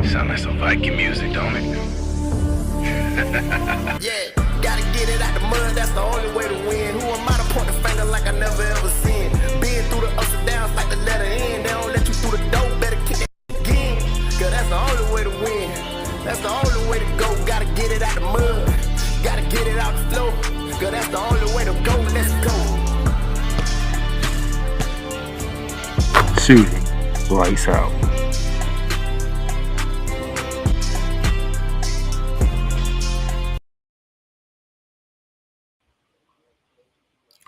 Sound like some Viking music, don't it? Yeah, gotta get it out the mud, that's the only way to win. Who am I to point the finger like I never ever seen? Been through the ups and downs like the letter N. They don't let you through the door, better kick that again. Cause that's the only way to win. That's the only way to go. Gotta get it out the mud, gotta get it out the flow. Cause that's the only way to go, let's go. Shooting, lights out.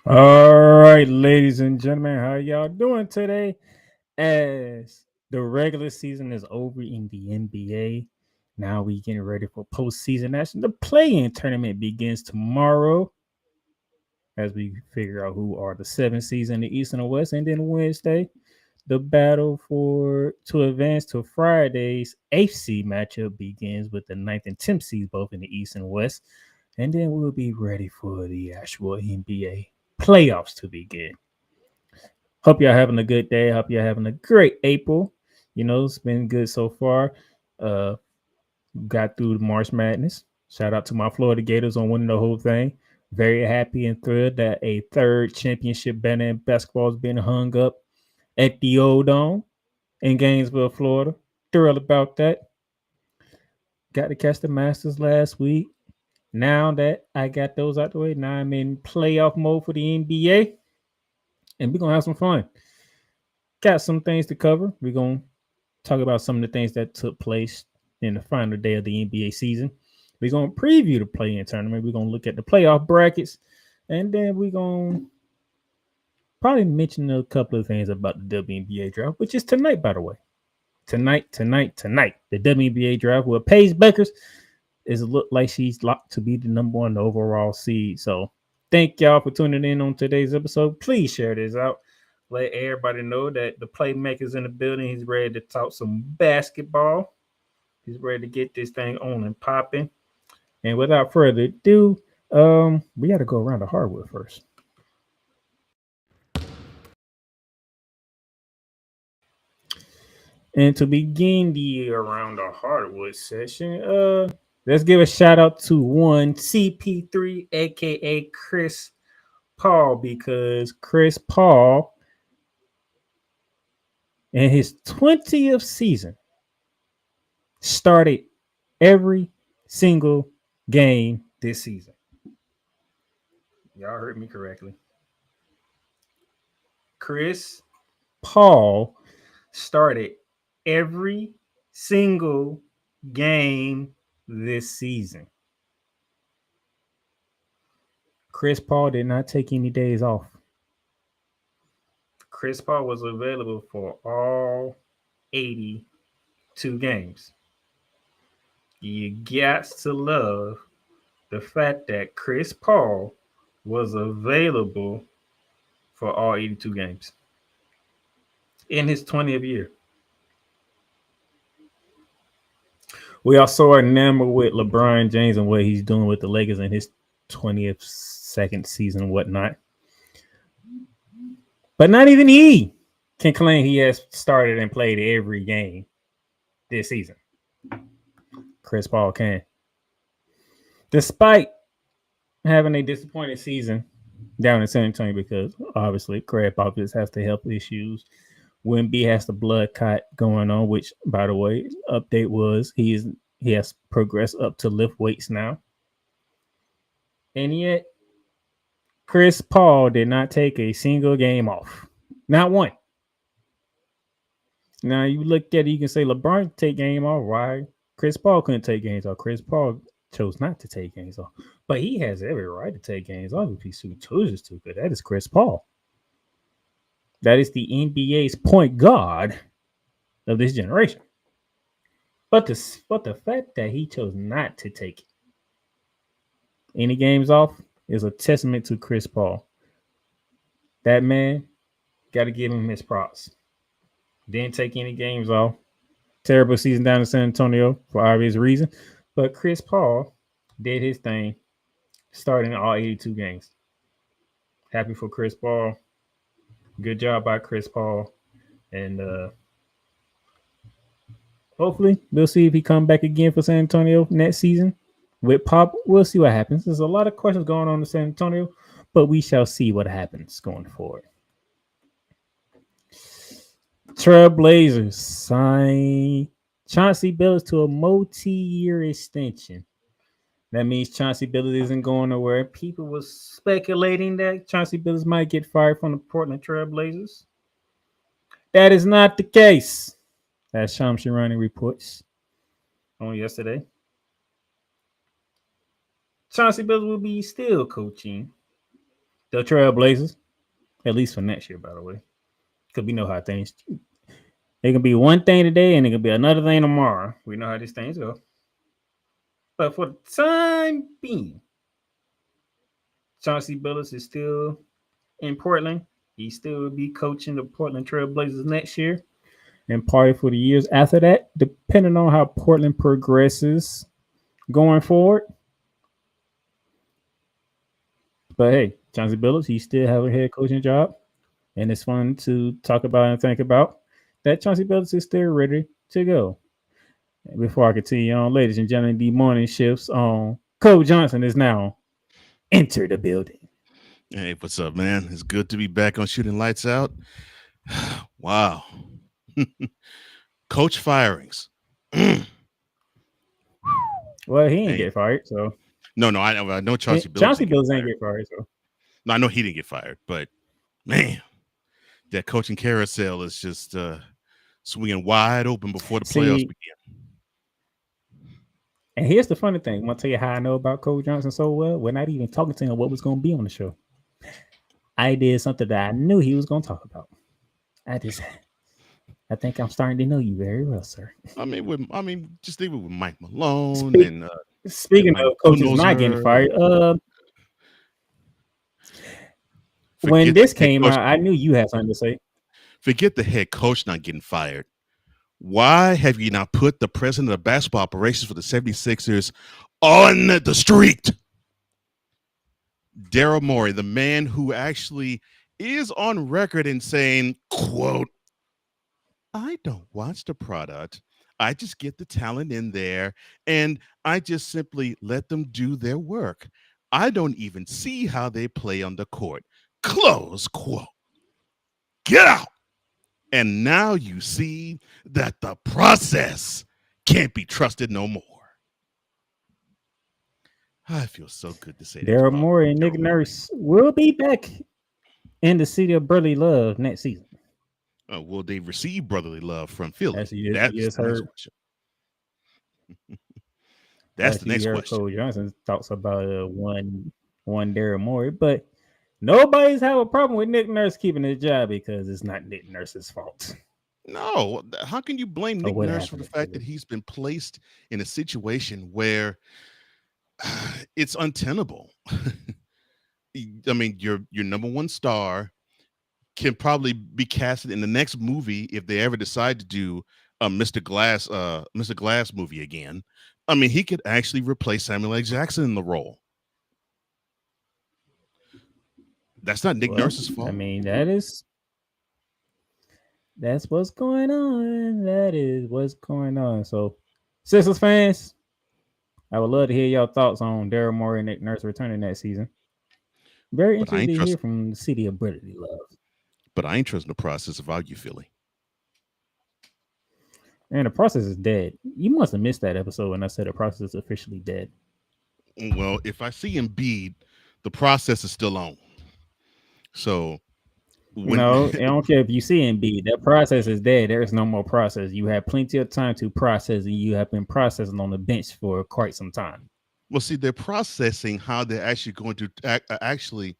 All right, ladies and gentlemen, how y'all doing today? As the regular season is over in the NBA, now we getting ready for postseason action. The play-in tournament begins tomorrow as we figure out who are the 7 seeds in the East and the West, and then Wednesday, the battle to advance to Friday's 8th seed matchup begins with the 9th and 10th seeds both in the East and West, and then we'll be ready for the actual NBA playoffs to begin. Hope y'all having a good day. Hope y'all having a great April. You know, it's been good so far. Got through the March Madness. Shout out to my Florida Gators on winning the whole thing. Very happy and thrilled that a third championship banner in basketball is being hung up at the Old Dome in Gainesville, Florida. Thrilled about that. Got to catch the Masters last week. Now that I got those out the way, now I'm in playoff mode for the NBA, and we're going to have some fun. Got some things to cover. We're going to talk about some of the things that took place in the final day of the NBA season. We're going to preview the play-in tournament. We're going to look at the playoff brackets, and then we're going to probably mention a couple of things about the WNBA draft, which is tonight, by the way. Tonight. The WNBA draft with Paige Beckers is look like she's locked to be the number 1 overall seed. So thank y'all for tuning in on today's episode. Please share this out. Let everybody know that the playmaker's in the building. He's ready to talk some basketball. He's ready to get this thing on and popping. And without further ado, we got to go around the hardwood first. And to begin the around the hardwood session, let's give a shout out to one CP3, aka Chris Paul, because Chris Paul in his 20th season started every single game this season. Y'all heard me correctly. Chris Paul started every single game this season. Chris Paul did not take any days off. Chris Paul was available for all 82 games. You got to love the fact that Chris Paul was available for all 82 games in his 20th year. We also are enamored with LeBron James and what he's doing with the Lakers in his 20th, second season, whatnot. But not even he can claim he has started and played every game this season. Chris Paul can. Despite having a disappointing season down in San Antonio, because obviously Craig Popovich has the health issues. Wemby has the blood clot going on, which, by the way, update was he has progressed up to lift weights now. And yet, Chris Paul did not take a single game off. Not one. Now, you look at it, you can say LeBron take game off. Why? Chris Paul couldn't take games off. Chris Paul chose not to take games off. But he has every right to take games off if he chooses to, because that is Chris Paul. That is the NBA's point guard of this generation. But the fact that he chose not to take any games off is a testament to Chris Paul. That man, got to give him his props. Didn't take any games off. Terrible season down in San Antonio for obvious reason. But Chris Paul did his thing, starting all 82 games. Happy for Chris Paul. Good job by Chris Paul. And hopefully we'll see if he come back again for San Antonio next season. With Pop, we'll see what happens. There's a lot of questions going on in San Antonio, but we shall see what happens going forward. Trailblazers sign Chauncey Billups to a multi-year extension. That means Chauncey Billups isn't going nowhere. People were speculating that Chauncey Billups might get fired from the Portland Trailblazers. That is not the case, as Shams Charania reports on yesterday. Chauncey Billups will be still coaching the Trailblazers, at least for next year, by the way. Because we know how things. It can be one thing today and it can be another thing tomorrow. We know how these things go. But for the time being, Chauncey Billups is still in Portland. He still will be coaching the Portland Trailblazers next year and probably for the years after that, depending on how Portland progresses going forward. But hey, Chauncey Billups, he still has a head coaching job. And it's fun to talk about and think about that Chauncey Billups is still ready to go. Before I continue on, ladies and gentlemen, the morning shifts on Cole Johnson is now enter the building. Hey, what's up, man? It's good to be back on Shooting Lights Out. Wow. Coach firings. Well, he didn't get fired, so. No, I know Chauncey Billups. Chauncey Billups ain't get fired, so. No, I know he didn't get fired, but man, that coaching carousel is just swinging wide open before the playoffs begin. And here's the funny thing. I'm going to tell you how I know about Cole Johnson so well. We're not even talking to him what was going to be on the show. I did something that I knew he was going to talk about. I think I'm starting to know you very well, sir. Just leave it with Mike Malone. Speaking of coaches not getting fired, when this came out, I knew you had something to say. Forget the head coach not getting fired. Why have you not put the president of basketball operations for the 76ers on the street? Daryl Morey, the man who actually is on record in saying, quote, I don't watch the product. I just get the talent in there, and I just simply let them do their work. I don't even see how they play on the court. Close quote. Get out. And now you see that the process can't be trusted no more. I feel so good to say that. Daryl Morey and Nick Nurse will be back in the city of brotherly love next season. Will they receive brotherly love from Philly? That's the next question. That's the next question. Cole Johnson talks about one Daryl Morey, but nobody's have a problem with Nick Nurse keeping his job because it's not Nick Nurse's fault. No, how can you blame Nick Nurse for the fact that he's been placed in a situation where it's untenable? I mean, your number one star can probably be casted in the next movie if they ever decide to do a Mr. Glass movie again. I mean, he could actually replace Samuel L. Jackson in the role. That's not Nick Nurse's fault. I mean, that's what's going on. That is what's going on. So, Sixers fans, I would love to hear your thoughts on Daryl Morey and Nick Nurse returning that season. Very But I interested ain't to hear trust. from the city of brotherly love. But I ain't trusting the process of how you Philly. And the process is dead. You must have missed that episode when I said the process is officially dead. Well, if I see Embiid, the process is still on. So when No, I don't care if you see Embiid. That process is dead. There is no more process. You have plenty of time to process, and you have been processing on the bench for quite some time. well, see, they're processing how they're actually going to actually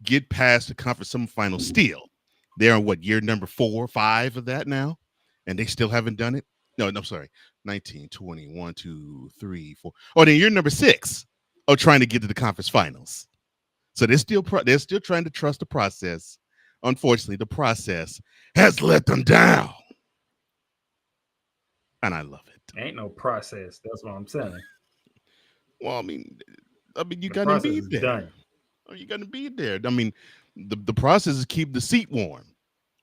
get past the conference semifinal still. They're on what, year number 4 or 5 of that now, and they still haven't done it. No, I'm sorry, 19, 20, 1, 2, 3, 4. Oh, then year number 6 of trying to get to the conference finals. So they're still trying to trust the process. Unfortunately, the process has let them down, and I love it. Ain't no process. That's what I'm saying. Well, I mean, you The got process Embiid is there. done. Oh, you got Embiid there. I mean, the process is keep the seat warm.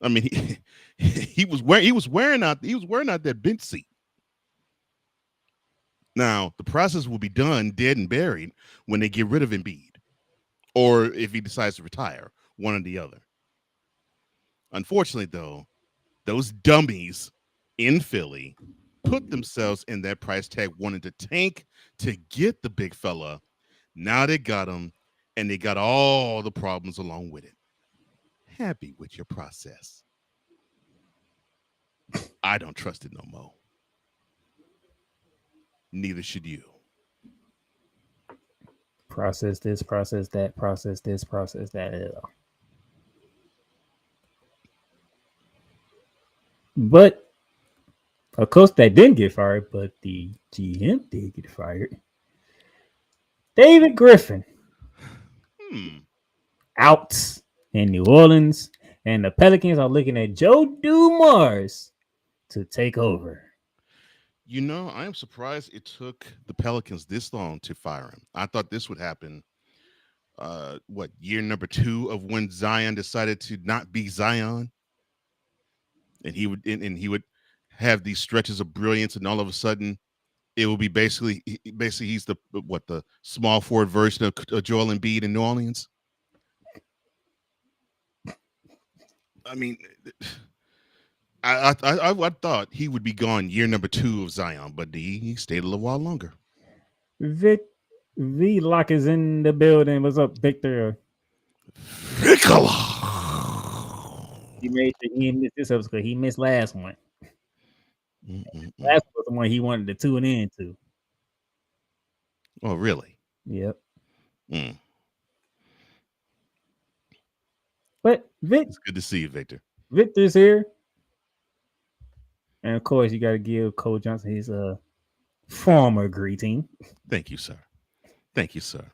I mean, he was wearing out that bench seat. Now the process will be done, dead and buried, when they get rid of Embiid, or if he decides to retire, one or the other. Unfortunately, though, those dummies in Philly put themselves in that price tag, wanting to tank to get the big fella. Now they got him, and they got all the problems along with it. Happy with your process. I don't trust it no more. Neither should you. Process this, process that, process this, process that. But a coach that didn't get fired, but the GM did get fired. David Griffin out in New Orleans, and the Pelicans are looking at Joe Dumars to take over. You know, I am surprised it took the Pelicans this long to fire him. I thought this would happen. Year number 2 of when Zion decided to not be Zion, and he would have these stretches of brilliance, and all of a sudden, it will be basically he's the small forward version of Joel Embiid in New Orleans. I mean, I thought he would be gone year number 2 of Zion, but he stayed a little while longer. V Lock is in the building. What's up, Victor? Nicola. He made sure he didn't miss this episode because he missed last one. Last was the one he wanted to tune in to. Oh, really? Yep. But It's good to see you, Victor. Victor's here. And of course, you got to give Cole Johnson his former greeting. Thank you, sir. Thank you, sir.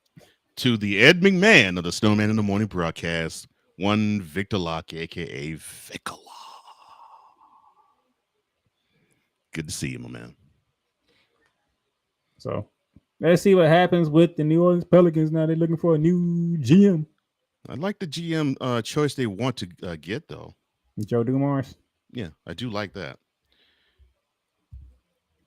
To the Ed McMahon of the Snowman in the Morning broadcast, one Victor Locke, a.k.a. Vicola. Good to see you, my man. So, let's see what happens with the New Orleans Pelicans now. They're looking for a new GM. I like the GM choice they want to get, though. Joe Dumars. Yeah, I do like that.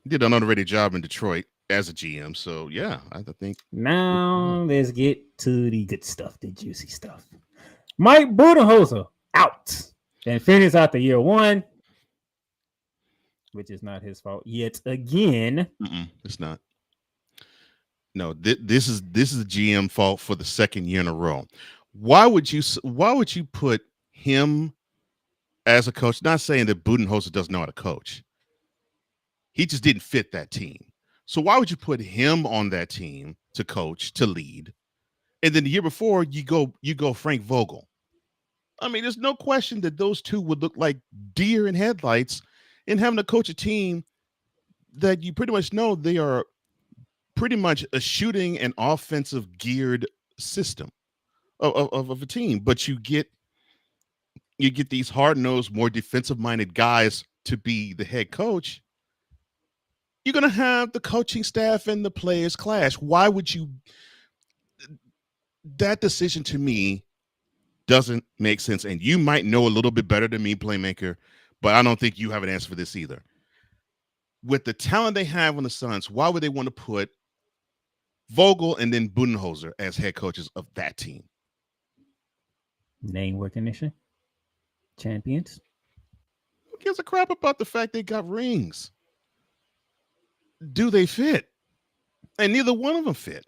He did an underrated job in Detroit as a GM, so yeah, I think. Now let's get to the good stuff, the juicy stuff. Mike Budenholzer out and finish out the year 1, which is not his fault yet again. It's not. No, this is the GM fault for the second year in a row. Why would you put him as a coach? Not saying that Budenholzer doesn't know how to coach. He just didn't fit that team. So why would you put him on that team to coach, to lead? And then the year before, you go Frank Vogel. I mean, there's no question that those two would look like deer in headlights in having to coach a team that you pretty much know they are pretty much a shooting and offensive geared system of a team. But you get these hard-nosed, more defensive-minded guys to be the head coach. You're going to have the coaching staff and the players clash. Why would you? That decision to me doesn't make sense. And you might know a little bit better than me, Playmaker, but I don't think you have an answer for this either. With the talent they have on the Suns, why would they want to put Vogel and then Budenholzer as head coaches of that team? Name recognition. Champions. Who gives a crap about the fact they got rings? Do they fit? And neither one of them fit.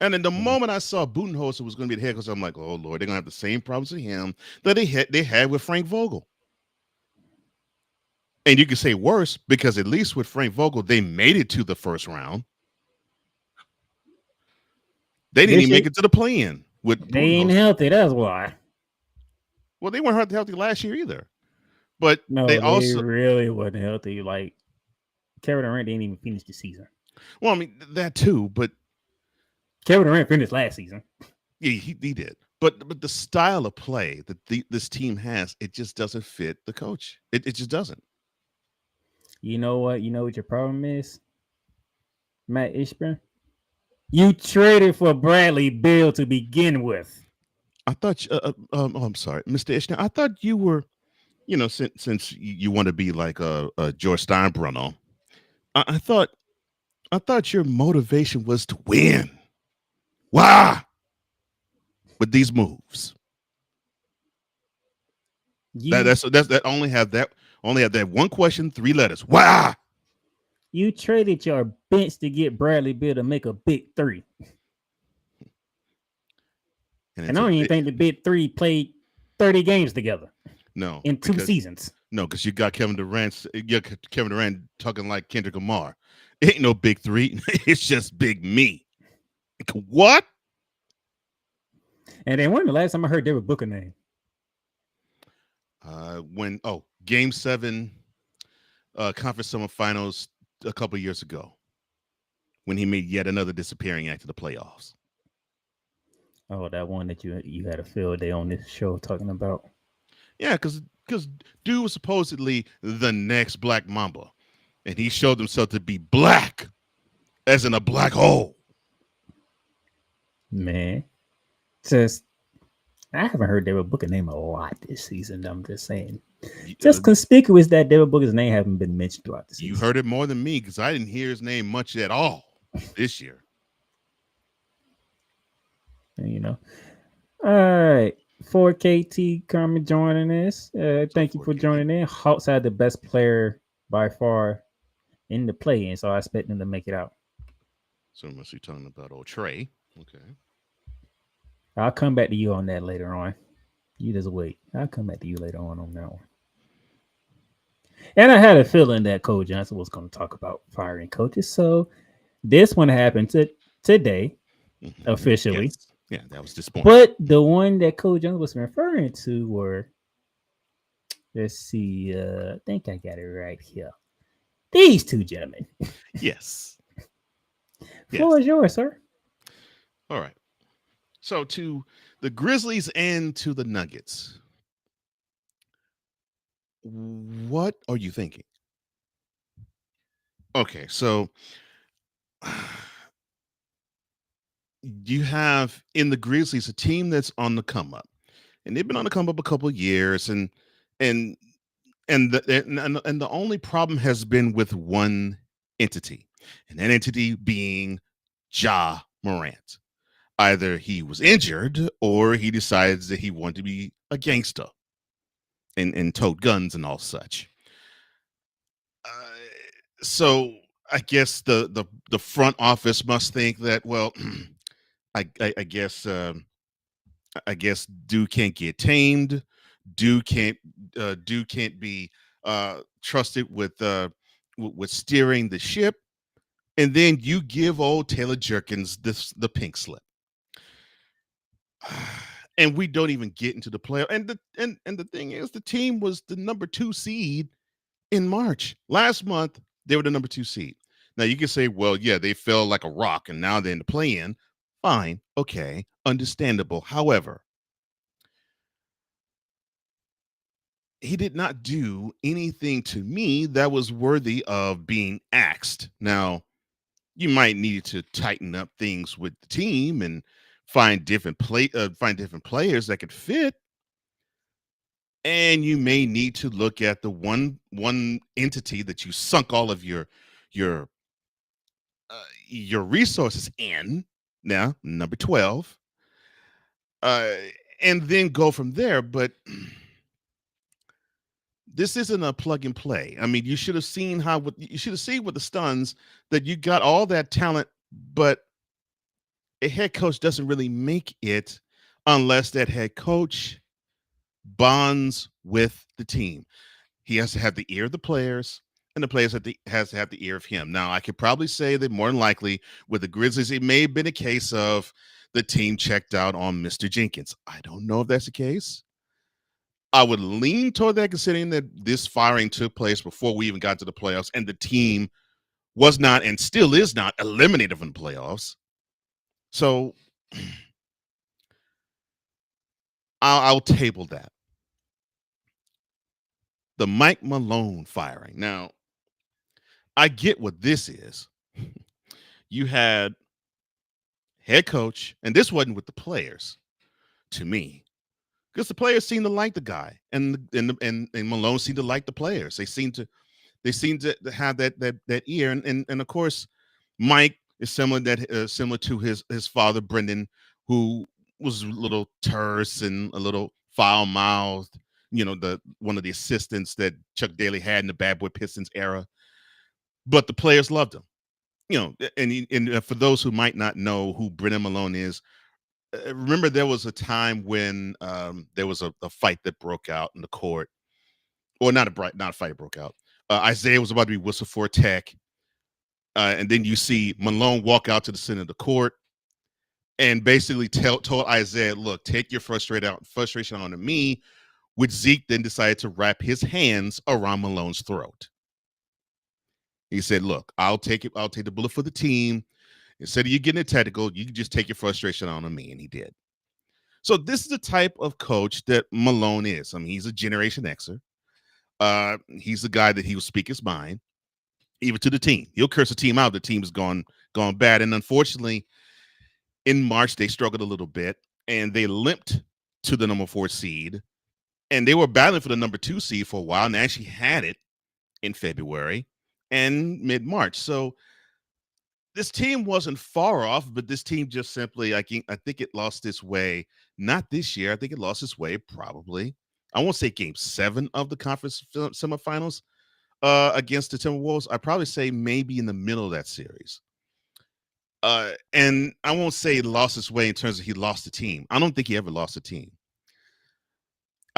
And in the moment I saw Budenholzer was going to be the head coach, I'm like, oh Lord, they're going to have the same problems with him that they had with Frank Vogel. And you can say worse, because at least with Frank Vogel, they made it to the first round. They didn't even make it to the play-in. They ain't healthy, that's why. Well, they weren't healthy last year either. But no, they also really wasn't healthy. Like, Kevin Durant didn't even finish the season. Well, I mean, that too, but Kevin Durant finished last season. Yeah, he did. But the style of play that this team has, it just doesn't fit the coach. It just doesn't. You know what? You know what your problem is? Matt Ishburn? You traded for Bradley Beal to begin with. I thought, I'm sorry, Mr. Ishner. I thought you were, since you want to be like a George Steinbrenner, I thought your motivation was to win. Wow. With these moves. That only have that one question, 3 letters. Wow. You traded your bench to get Bradley Beal to make a big 3. And I don't even think the big 3 played 30 games together. No. In 2 seasons. No, because you got Kevin Durant talking like Kendrick Lamar. It ain't no big 3. It's just big me. What? And then when the last time I heard David Booker name? Game 7 conference semifinals a couple years ago, when he made yet another disappearing act to the playoffs. Oh, that one that you had a field day on this show talking about. Yeah, because dude was supposedly the next Black Mamba, and he showed himself to be black, as in a black hole. Man, I haven't heard David Booker name a lot this season. I'm just saying. Just conspicuous that David Booker's name haven't been mentioned throughout the season. You heard it more than me, because I didn't hear his name much at all this year. All right. 4KT Carmen joining us. Thank you for joining in. Hawks had the best player by far in the play-in, so I expect them to make it out. So must be talking about old Trey. Okay. I'll come back to you on that later on. You just wait. I'll come back to you later on that one. And I had a feeling that Coach Johnson was going to talk about firing coaches. So this one happened today, officially. Yes. Yeah, that was disappointing. But the one that Coach Johnson was referring to were, let's see, I think I got it right here. These 2 gentlemen. Yes. Floor is yours, sir. All right. So to the Grizzlies and to the Nuggets, what are you thinking? Okay, so you have in the Grizzlies a team that's on the come up, and they've been on the come up a couple of years, and the only problem has been with one entity, and that entity being Ja Morant. Either he was injured or he decides that he wanted to be a gangster and tote guns and all such. So I guess the front office must think that, well, I guess Duke can't get tamed. Duke can't be trusted with steering the ship, and then you give old Taylor Jerkins the pink slip. And we don't even get into the playoff. And the thing is, the team was the number 2 seed in March. Last month, they were the number 2 seed. Now you can say, well, yeah, they fell like a rock and now they're in the play-in. Fine, okay, understandable. However, he did not do anything to me that was worthy of being axed. Now, you might need to tighten up things with the team and find different players that could fit, and you may need to look at the one entity that you sunk all of your your resources in. Now, number 12, uh, and then go from there. But this isn't a plug and play. I mean, you should have seen you should have seen with the Suns that you got all that talent, but a head coach doesn't really make it unless that head coach bonds with the team. He has to have the ear of the players, and the players has to have the ear of him. Now, I could probably say that more than likely with the Grizzlies, it may have been a case of the team checked out on Mr. Jenkins. I don't know if that's the case. I would lean toward that, considering that this firing took place before we even got to the playoffs, and the team was not and still is not eliminated from the playoffs. So I'll table that. The Mike Malone firing. Now, I get what this is. You had head coach, and this wasn't with the players, to me, because the players seemed to like the guy, and Malone seemed to like the players. They seemed to have that ear, and of course, Mike is similar to his father Brendan, who was a little terse and a little foul mouthed. The one of the assistants that Chuck Daly had in the Bad Boy Pistons era, but the players loved him. And for those who might not know who Brendan Malone is, remember there was a time when there was a fight that broke out in the court, or not a fight broke out. Isaiah was about to be whistled for a tech, and then you see Malone walk out to the center of the court and basically told Isaiah, "Look, take your frustration onto me." Which Zeke then decided to wrap his hands around Malone's throat. He said, "Look, I'll take it. I'll take the bullet for the team. Instead of you getting it technical, you can just take your frustration on me." And he did. So this is the type of coach that Malone is. I mean, he's a Generation Xer. He's the guy that he will speak his mind, even to the team. He'll curse the team out. The team has gone bad. And unfortunately, in March, they struggled a little bit, and they limped to the number 4 seed. And they were battling for the number 2 seed for a while, and they actually had it in February and mid-March. So this team wasn't far off, but this team just simply, I think it lost its way. Not this year. I think it lost its way probably. I won't say game 7 of the conference semifinals against the Timberwolves. I'd probably say maybe in the middle of that series. And I won't say it lost its way in terms of he lost the team. I don't think he ever lost the team.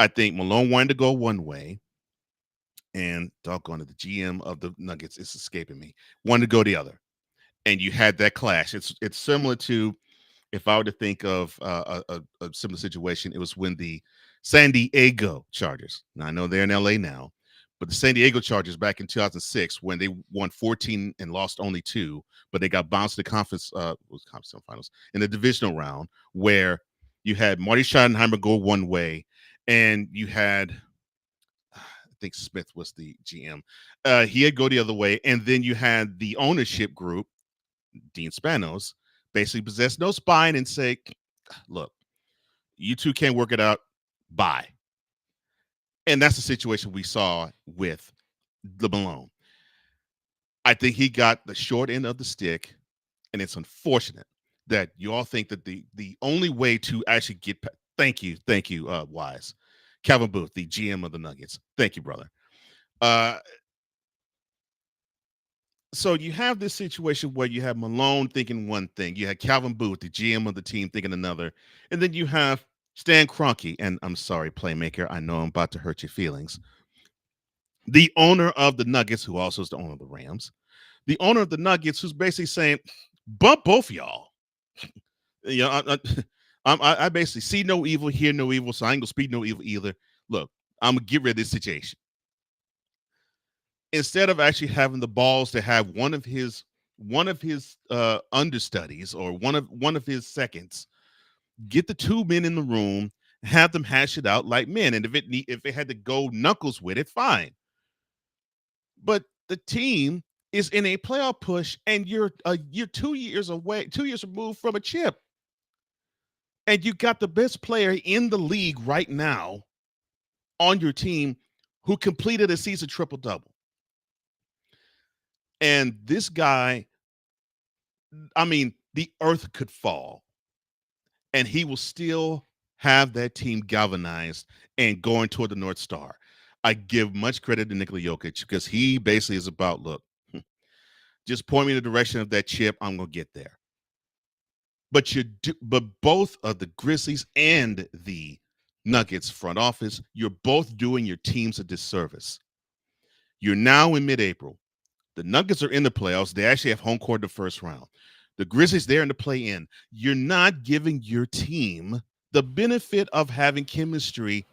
I think Malone wanted to go one way, and doggone it, the GM of the Nuggets is escaping me. Wanted to go the other, and you had that clash. It's similar to, if I were to think of a similar situation, it was when the San Diego Chargers. Now I know they're in LA now, but the San Diego Chargers back in 2006, when they won 14 and lost only 2, but they got bounced to the conference finals in the divisional round, where you had Marty Schottenheimer go one way. And you had, I think Smith was the GM. He'd go the other way. And then you had the ownership group, Dean Spanos, basically possess no spine and say, "Look, you two can't work it out. Bye." And that's the situation we saw with the Malone. I think he got the short end of the stick, and it's unfortunate that you all think that the only way to actually get thank you, Wise. Calvin Booth, the GM of the Nuggets. Thank you, brother. So you have this situation where you have Malone thinking one thing. You had Calvin Booth, the GM of the team, thinking another. And then you have Stan Kroenke, and I'm sorry, Playmaker, I know I'm about to hurt your feelings. The owner of the Nuggets, who also is the owner of the Rams. The owner of the Nuggets, who's basically saying, bump both of y'all. I basically see no evil, hear no evil, so I ain't gonna speak no evil either. Look, I'm gonna get rid of this situation. Instead of actually having the balls to have one of his understudies or one of his seconds get the 2 men in the room, have them hash it out like men, and if it had to go knuckles with it, fine. But the team is in a playoff push, and you're 2 years away, 2 years removed from a chip. and you got the best player in the league right now on your team who completed a season triple-double. And this guy, I mean, the earth could fall and he will still have that team galvanized and going toward the North Star. I give much credit to Nikola Jokic because he basically is about, look, just point me in the direction of that chip. I'm going to get there. But both of the Grizzlies and the Nuggets front office, you're both doing your teams a disservice. You're now in mid-April. The Nuggets are in the playoffs. They actually have home court in the first round. The Grizzlies, they're in the play-in. You're not giving your team the benefit of having chemistry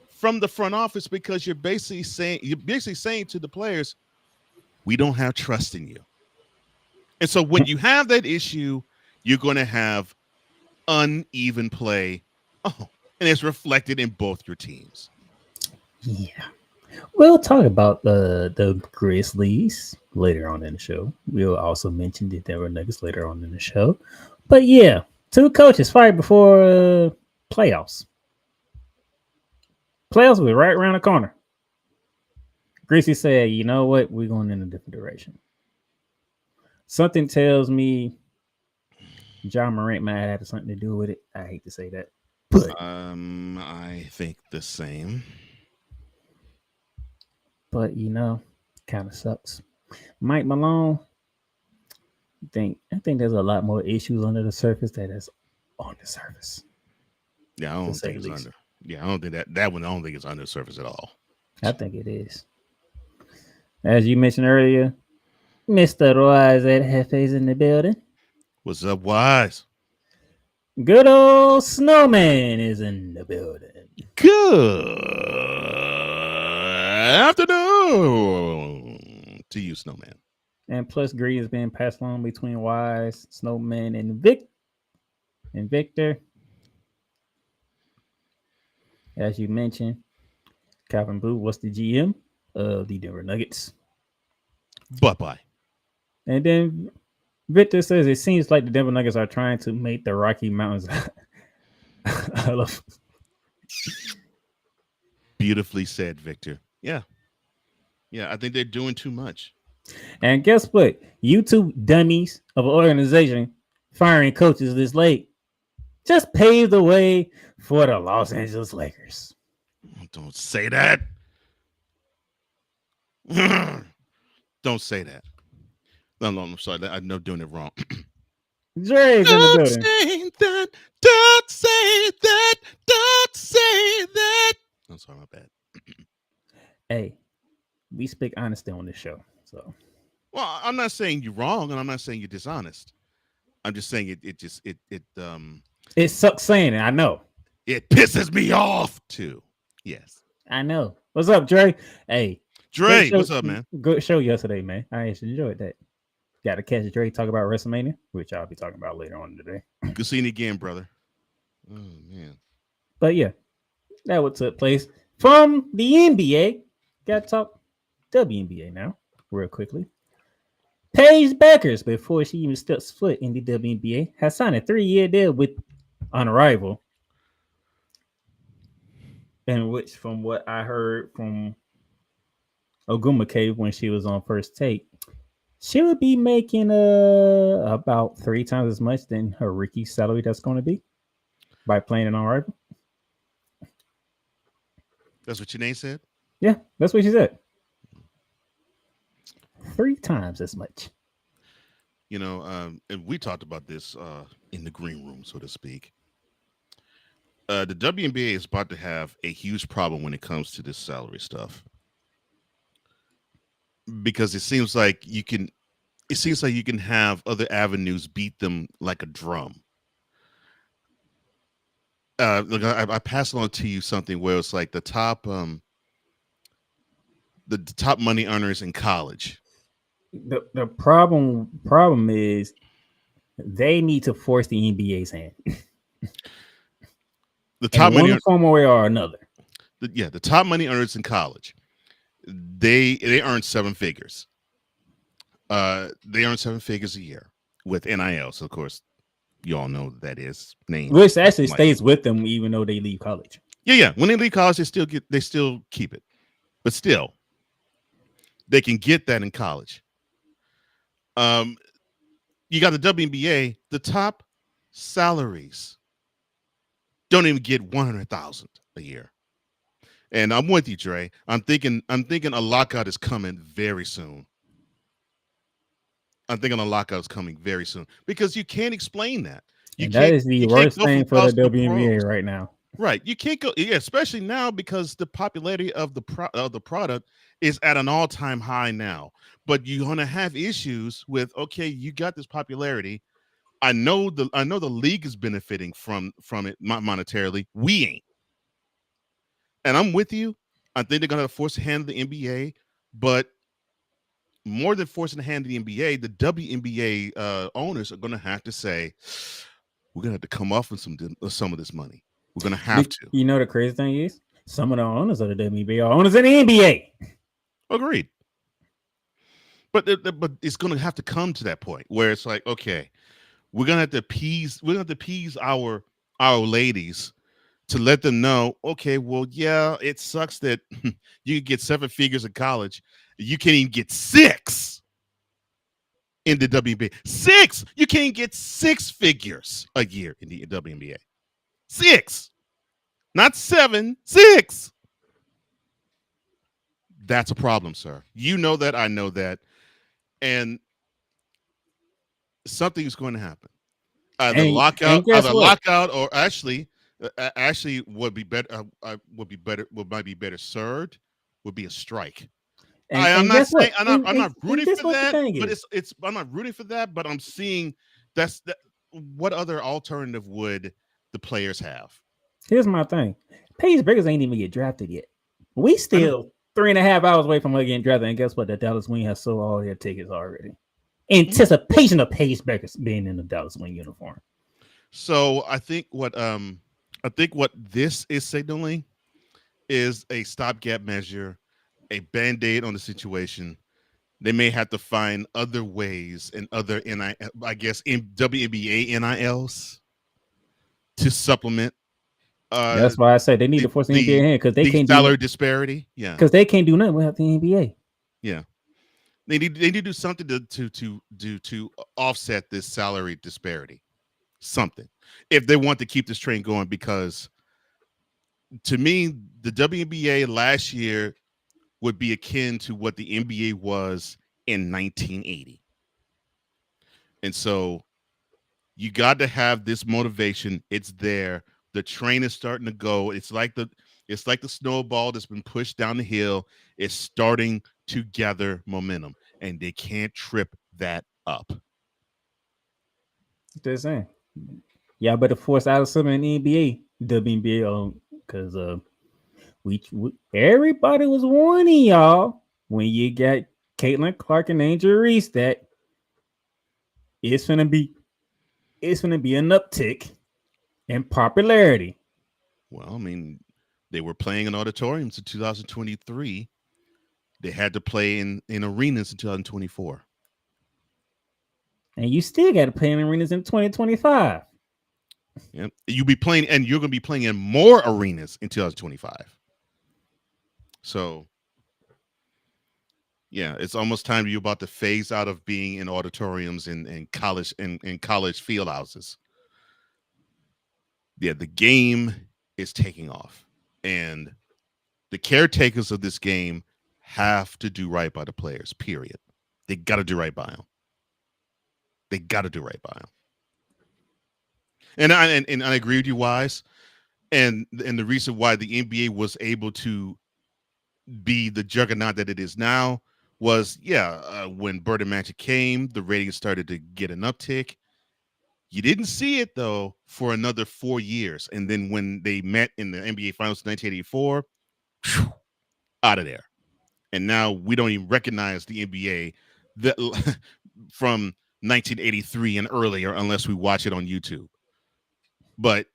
from the front office because you're basically saying to the players, we don't have trust in you. And so when you have that issue, you're going to have uneven play. Oh, and it's reflected in both your teams. Yeah. We'll talk about the Grizzlies later on in the show. We'll also mention the Denver Nuggets later on in the show. But yeah, two coaches fired before playoffs. Playoffs were right around the corner. Grizzlies said, you know what? We're going in a different direction. Something tells me John Morant might have something to do with it. I hate to say that. But I think the same. But kind of sucks. Mike Malone, I think there's a lot more issues under the surface that is on the surface. Yeah, I don't think it's under. Yeah, I don't think that one. I don't think it's under the surface at all. I think it is. As you mentioned earlier, Mr. Wise at Hefe's in the building. What's up, Wise? Good old Snowman is in the building. Good afternoon to you, Snowman. And plus, greed is being passed along between Wise, Snowman, and Victor. As you mentioned, Calvin Boo was the GM of the Denver Nuggets. Bye-bye. And then Victor says it seems like the Denver Nuggets are trying to make the Rocky Mountains Beautifully said, Victor. Yeah, I think they're doing too much. And guess what? You two dummies of an organization firing coaches this late just paved the way for the Los Angeles Lakers. Don't say that. Don't say that. No, I'm sorry. I'm not doing it wrong. Dre's in the building. Say that. Don't say that. Don't say that. I'm sorry, my bad. Hey, we speak honesty on this show. So, well, I'm not saying you're wrong, and I'm not saying you're dishonest. I'm just saying it sucks saying it. I know. It pisses me off too. Yes, I know. What's up, Dre? Hey, Dre, what's up, man? Good show yesterday, man. I actually enjoyed that. Got to catch Dre talk about WrestleMania, which I'll be talking about later on today. Good seeing you again, brother. Oh man. But yeah, that what took place from the NBA. Got to talk WNBA now, real quickly. Paige Beckers, before she even steps foot in the WNBA, has signed a 3-year deal with On Arrival. In which, from what I heard from Ogumake when she was on First Take, she would be making about 3 times as much than her rookie salary that's going to be by playing in On Arrival. That's what your name said? Yeah, that's what she said. 3 times as much. And we talked about this in the green room, so to speak. The WNBA is about to have a huge problem when it comes to this salary stuff, because it seems like you can have other avenues beat them like a drum. Look, I passed along to you something where it's like the top money earners in college. The problem is they need to force the NBA's hand. The top money, one form way or another. The top money earners in college, they earn 7 figures. They earn 7 figures a year with NIL. So of course, You all know that is name. Which actually stays with them even though they leave college. Yeah. When they leave college, they still keep it. But still, they can get that in college. You got the WNBA, the top salaries don't even get 100,000 a year. And I'm with you, Dre. I'm thinking a lockout is coming very soon. I'm thinking a lockout is coming very soon because you can't explain that. That is the worst thing for the WNBA right now. Right. You can't go, especially now because the popularity of the product is at an all-time high now. But you're going to have issues with, okay, you got this popularity. I know the league is benefiting from it monetarily. We ain't. And I'm with you. I think they're going to force a hand of the NBA, but more than forcing the hand of the NBA, the WNBA owners are going to have to say, we're going to have to come off with some of this money. We're going to have to. You know the crazy thing is, some of the owners of the WNBA are owners in the NBA. Agreed. But it's going to have to come to that point where it's like, okay, we're going to have to appease our ladies to let them know, okay, well, yeah, it sucks that you get 7 figures in college. You can't even get 6 in the WNBA. 6! You can't get 6 figures a year in the WNBA. 6! Not 7, 6! That's a problem, sir. You know that, I know that. And something is going to happen. Either lockout or actually would be better. Might be better served would be a strike. I'm not rooting for that, but I'm not rooting for that. But I'm seeing what other alternative would the players have? Here's my thing: Paige Beckers ain't even get drafted yet. We still 3.5 hours away from her getting drafted, and guess what? The Dallas Wing has sold all their tickets already. Anticipation of Paige Beckers being in the Dallas Wing uniform. So I think what this is signaling is a stopgap measure, a band-aid on the situation. They may have to find other ways and other WNBA NILs to supplement. That's why I say they need to force the NBA hand because they can't salary disparity. Yeah, because they can't do nothing without the NBA. Yeah, they need to do something to offset this salary disparity. Something if they want to keep this train going, because to me, the WNBA last year would be akin to what the NBA was in 1980. And so you got to have this motivation. It's there. The train is starting to go. It's like the snowball that's been pushed down the hill. It's starting to gather momentum, and they can't trip that up. Just saying. Y'all better force out of some in the NBA, WNBA, because everybody was warning y'all when you got Caitlin Clark and Angel Reese that it's gonna be an uptick in popularity. Well, I mean, they were playing in auditoriums in 2023. They had to play in arenas in 2024. And you still got to play in arenas in 2025. Yeah, you're going to be playing in more arenas in 2025. So, yeah, it's almost time you're about to phase out of being in auditoriums and college field houses. Yeah, the game is taking off, and the caretakers of this game have to do right by the players. Period. They got to do right by them. They got to do right by them. And I agree with you, Wise. And the reason why the NBA was able to be the juggernaut that it is now was, when Bird and Magic came, the ratings started to get an uptick. You didn't see it, though, for another 4 years. And then when they met in the NBA Finals in 1984, out of there. And now we don't even recognize the NBA from 1983 and earlier unless we watch it on YouTube. But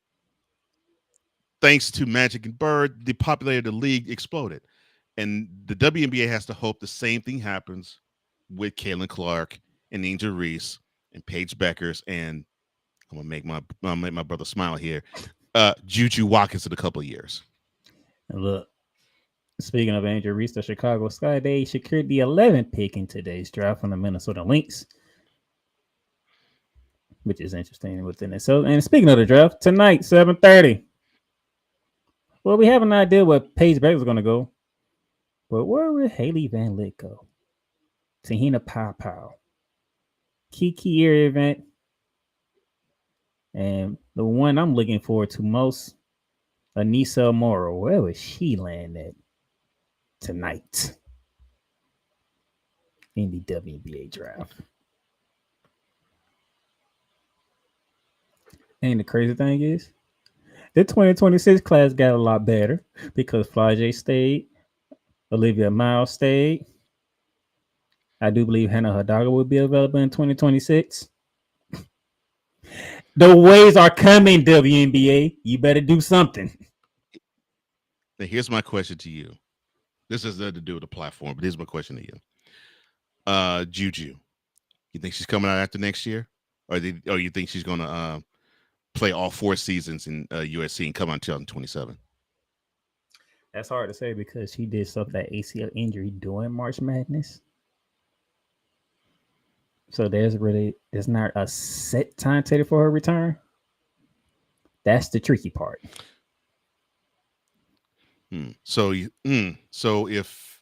thanks to Magic and Bird, the popularity of the league exploded. And the WNBA has to hope the same thing happens with Caitlin Clark and Angel Reese and Paige Beckers and I'm gonna make my brother smile here. Juju Watkins in a couple of years. And look, speaking of Andrew Reese, the Chicago Sky, they secured the 11th pick in today's draft from the Minnesota Lynx, which is interesting within it. So, and speaking of the draft, tonight, 7:30. Well, we have an idea where Paige Beckler's going to go, but where will Haley Van Lith go? Tahina Pow, Kiki area event, and the one I'm looking forward to most, Anissa Morrow. Where will she land at tonight in the WNBA draft? And the crazy thing is, the 2026 class got a lot better because Flau'jae stayed, Olivia Miles stayed. I do believe Hannah Hidalgo will be available in 2026. The waves are coming, WNBA. You better do something. Now, here's my question to you. This has nothing to do with the platform, but here's my question to you. Juju, you think she's coming out after next year? Or you think she's going to play all 4 seasons in USC and come out in 2027? That's hard to say because she did suffer that ACL injury during March Madness. So there's not a set timetable for her return. That's the tricky part. So if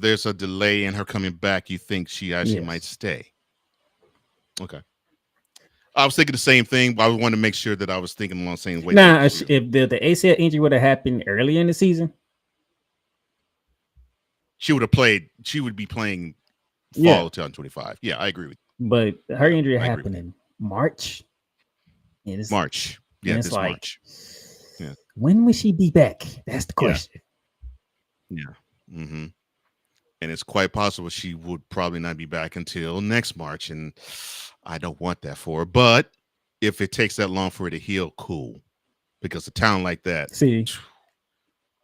there's a delay in her coming back, you think she actually might stay? Okay. I was thinking the same thing, but I wanted to make sure that I was thinking along the same way. Nah, if the ACL injury would have happened earlier in the season, she would have played. She would be playing fall 2025. Yeah, I agree with you. But her injury happened in March. March. Yeah, this like, March. Yeah. When will she be back? That's the question. Yeah. Mm-hmm. And it's quite possible she would probably not be back until next March, and I don't want that for her. But if it takes that long for her to heal, cool. Because a talent like that,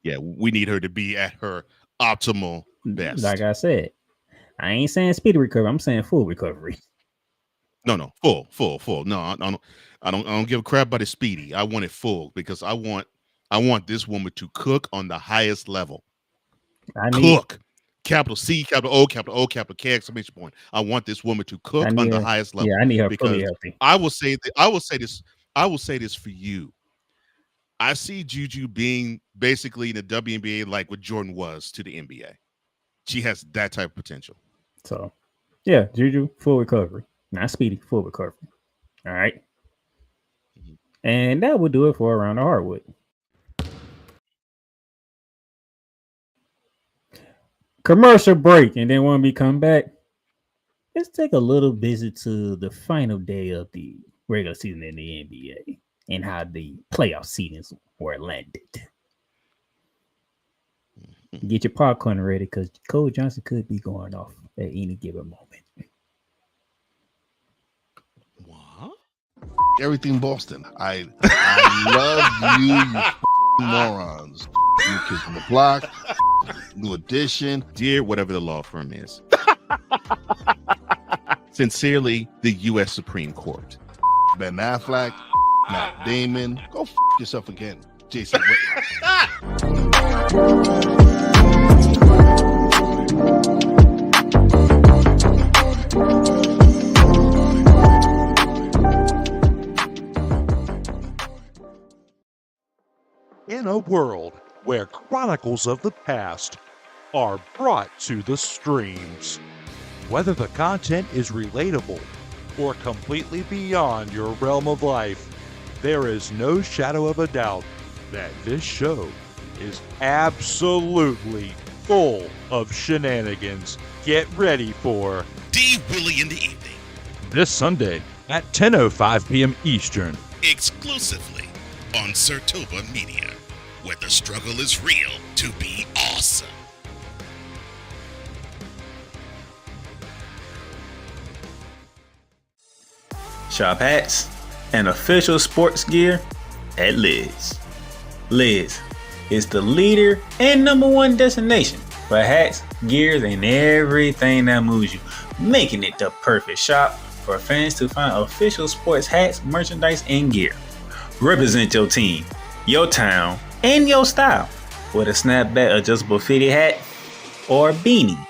we need her to be at her optimal best. Like I said, I ain't saying speedy recovery. I'm saying full recovery. No, full. No, I don't give a crap about it speedy. I want it full because I want this woman to cook on the highest level. Cook. Capital C, capital O, capital O, capital K, exclamation point. I want this woman to cook on the highest level. Yeah, I need her fully healthy. I will say this for you. I see Juju being basically in the WNBA like what Jordan was to the NBA. She has that type of potential. So, yeah, Juju, full recovery. Not speedy, full recovery. All right. Mm-hmm. And that will do it for Around the Hardwood. Commercial break, and then when we come back, let's take a little visit to the final day of the regular season in the NBA and how the playoff seedings were landed. Get your popcorn ready because Cole Johnson could be going off at any given moment. What? Everything Boston. I love you morons. New Kids on the Block, New Edition, dear whatever the law firm is. Sincerely, the U.S. Supreme Court. Ben Affleck, Matt Damon. Go yourself again, Jason Whitlock. In a world where chronicles of the past are brought to the streams, whether the content is relatable or completely beyond your realm of life, there is no shadow of a doubt that this show is absolutely full of shenanigans. Get ready for D. Willie in the evening. This Sunday at 10:05 p.m. Eastern. Exclusively on Sertoba Media, where the struggle is real to be awesome. Shop hats and official sports gear at Liz. Liz is the leader and #1 destination for hats, gears, and everything that moves you, making it the perfect shop for fans to find official sports hats, merchandise, and gear. Represent your team, your town, and your style with a snapback adjustable fitted hat or beanie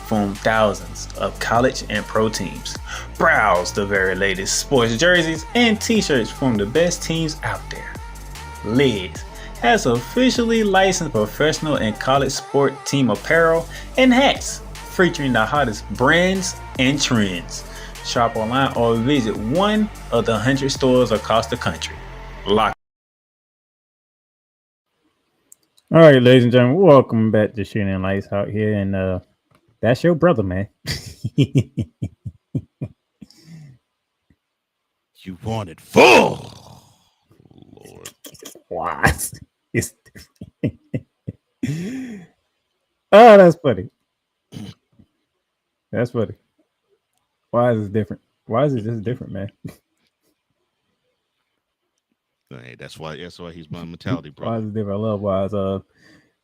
from thousands of college and pro teams. Browse the very latest sports jerseys and t-shirts from the best teams out there. Lids has officially licensed professional and college sport team apparel and hats featuring the hottest brands and trends. Shop online or visit one of the 100 stores across the country. Lock. All right, ladies and gentlemen, welcome back to Shooting Lights out here, and that's your brother, man. You want it full, Lord. What? It's oh, that's funny. That's funny. Why is it different? Why is it just different, man? Hey, that's why he's my mentality, bro. Why is it different? Love-wise,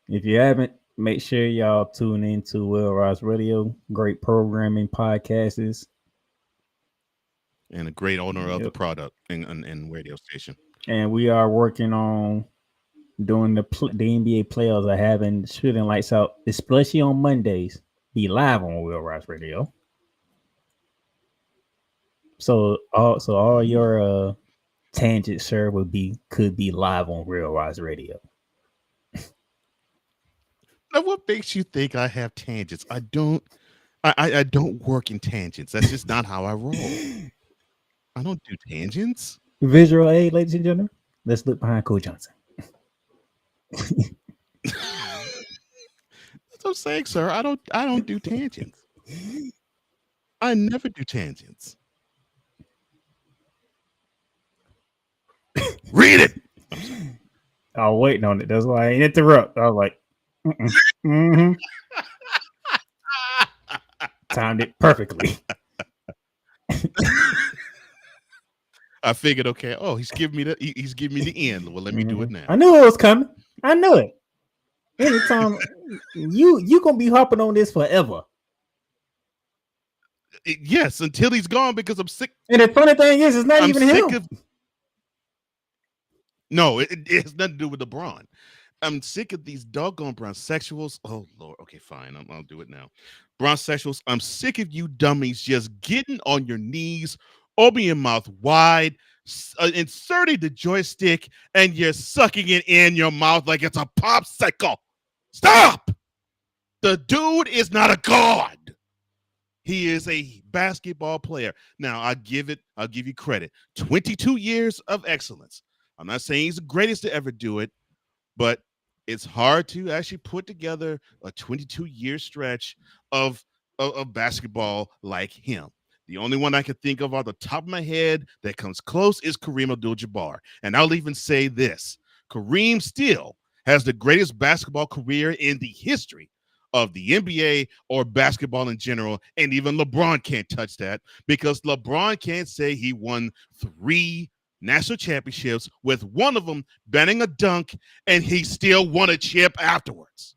if you haven't, make sure y'all tune into Will Rise Radio. Great programming, podcasts, And a great owner of the product and radio station. And we are working on doing the NBA playoffs are having Shooting Lights Out, especially on Mondays, be live on Will Rise Radio. So all your tangents, sir, could be live on Real Rise Radio. Now, what makes you think I have tangents? I don't work in tangents. That's just not how I roll. I don't do tangents. Visual aid, ladies and gentlemen. Let's look behind Cole Johnson. That's what I'm saying, sir. I don't do tangents. I never do tangents. Read it. I was waiting on it. That's why I ain't interrupt. I was like, mm-hmm. Timed it perfectly. I figured, okay. Oh, he's giving me the end. Well, let me do it now. I knew it was coming. I knew it. Anytime you gonna be hopping on this forever. Yes, until he's gone, because I'm sick. And the funny thing is, it's not even him. No, it has nothing to do with LeBron. I'm sick of these doggone bronsexuals. Oh, Lord. Okay, fine. I'll do it now. Bronsexuals, I'm sick of you dummies just getting on your knees, opening your mouth wide, inserting the joystick, and you're sucking it in your mouth like it's a popsicle. Stop! The dude is not a god. He is a basketball player. Now, I'll give you credit. 22 years of excellence. I'm not saying he's the greatest to ever do it, but it's hard to actually put together a 22-year stretch of basketball like him. The only one I can think of off the top of my head that comes close is Kareem Abdul-Jabbar. And I'll even say this. Kareem still has the greatest basketball career in the history of the NBA or basketball in general, and even LeBron can't touch that, because LeBron can't say he won 3 national championships, with one of them banning a dunk, and he still won a chip afterwards.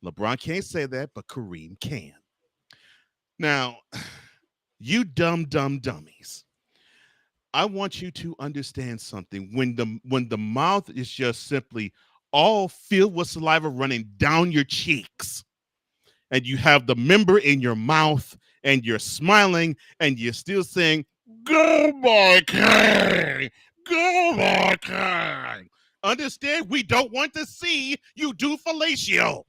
LeBron can't say that, but Kareem can. Now, you dummies, I want you to understand something. When the mouth is just simply all filled with saliva running down your cheeks, and you have the member in your mouth, and you're smiling, and you're still saying, "Go boy, King! Go boy, King!" Understand? We don't want to see you do fellatio.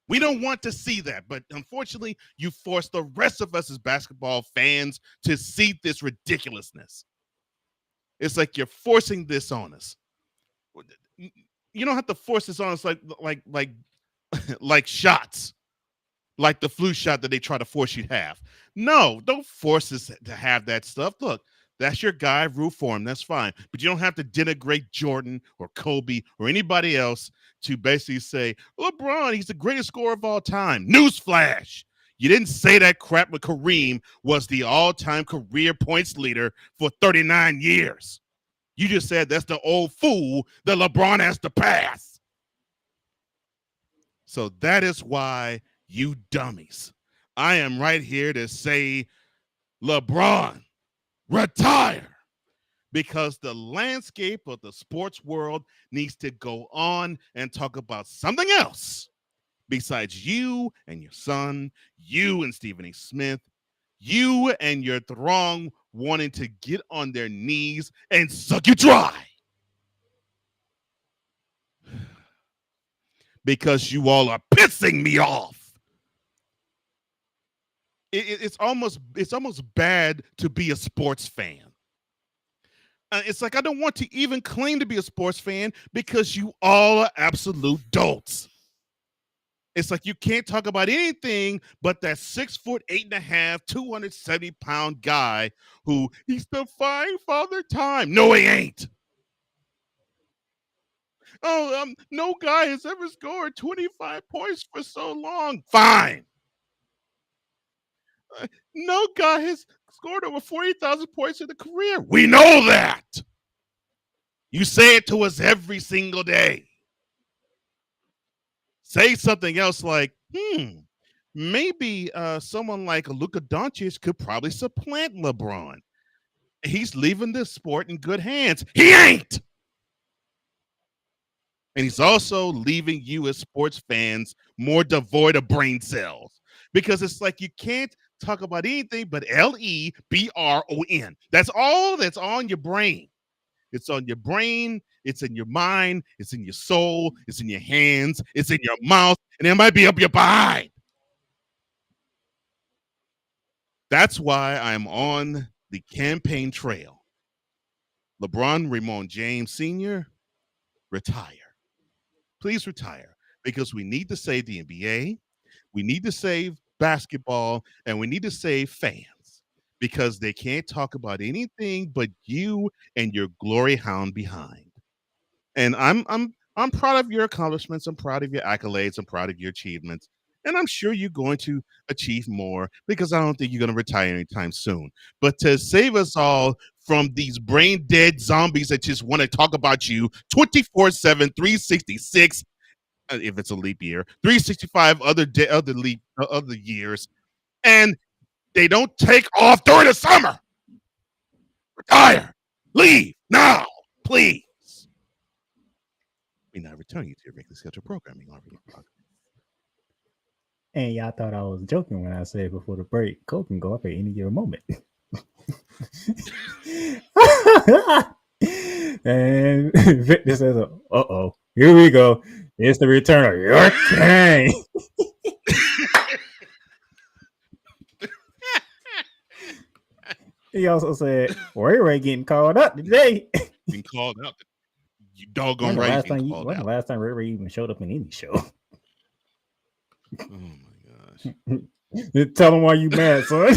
We don't want to see that, but unfortunately, you force the rest of us as basketball fans to see this ridiculousness. It's like you're forcing this on us. You don't have to force this on us like shots, like the flu shot that they try to force you to have. No, don't force us to have that stuff. Look, that's your guy, root for him. That's fine. But you don't have to denigrate Jordan or Kobe or anybody else to basically say, LeBron, he's the greatest scorer of all time. Newsflash. You didn't say that crap when Kareem was the all-time career points leader for 39 years. You just said that's the old fool that LeBron has to pass. So that is why, you dummies, I am right here to say, LeBron, retire. Because the landscape of the sports world needs to go on and talk about something else besides you and your son, you and Stephen A. Smith, you and your throng wanting to get on their knees and suck you dry. Because you all are pissing me off. It's almost bad to be a sports fan. It's like I don't want to even claim to be a sports fan because you all are absolute dolts. It's like you can't talk about anything but that 6'8.5", 270-pound guy who he's defying father time. No, he ain't. Oh, no guy has ever scored 25 points for so long. Fine. No guy has scored over 40,000 points in a career. We know that. You say it to us every single day. Say something else like, maybe someone like Luka Doncic could probably supplant LeBron. He's leaving this sport in good hands. He ain't. And he's also leaving you as sports fans more devoid of brain cells. Because it's like you can't talk about anything but LeBron. That's all that's on your brain. It's on your brain, it's in your mind, it's in your soul, it's in your hands, it's in your mouth, and it might be up your behind. That's why I'm on the campaign trail. LeBron Ramon James Sr., retire. Please retire, because we need to save the NBA, we need to save basketball, and we need to save fans. Because they can't talk about anything but you and your glory hound behind. And I'm proud of your accomplishments. I'm proud of your accolades. I'm proud of your achievements. And I'm sure you're going to achieve more because I don't think you're going to retire anytime soon. But to save us all from these brain dead zombies that just want to talk about you 24/7, 366, if it's a leap year, 365 other years, and they don't take off during the summer. Retire. Leave now, please. We're not returning to your regularly scheduled programming. And y'all thought I was joking when I said before the break, Cole can go up at any given moment. And Victor says, uh-oh, here we go. It's the return of your king. He also said, Ray getting called up today. Being called up. You doggone right. When the last time Ray even showed up in any show? Oh my gosh. Tell him why you mad, son.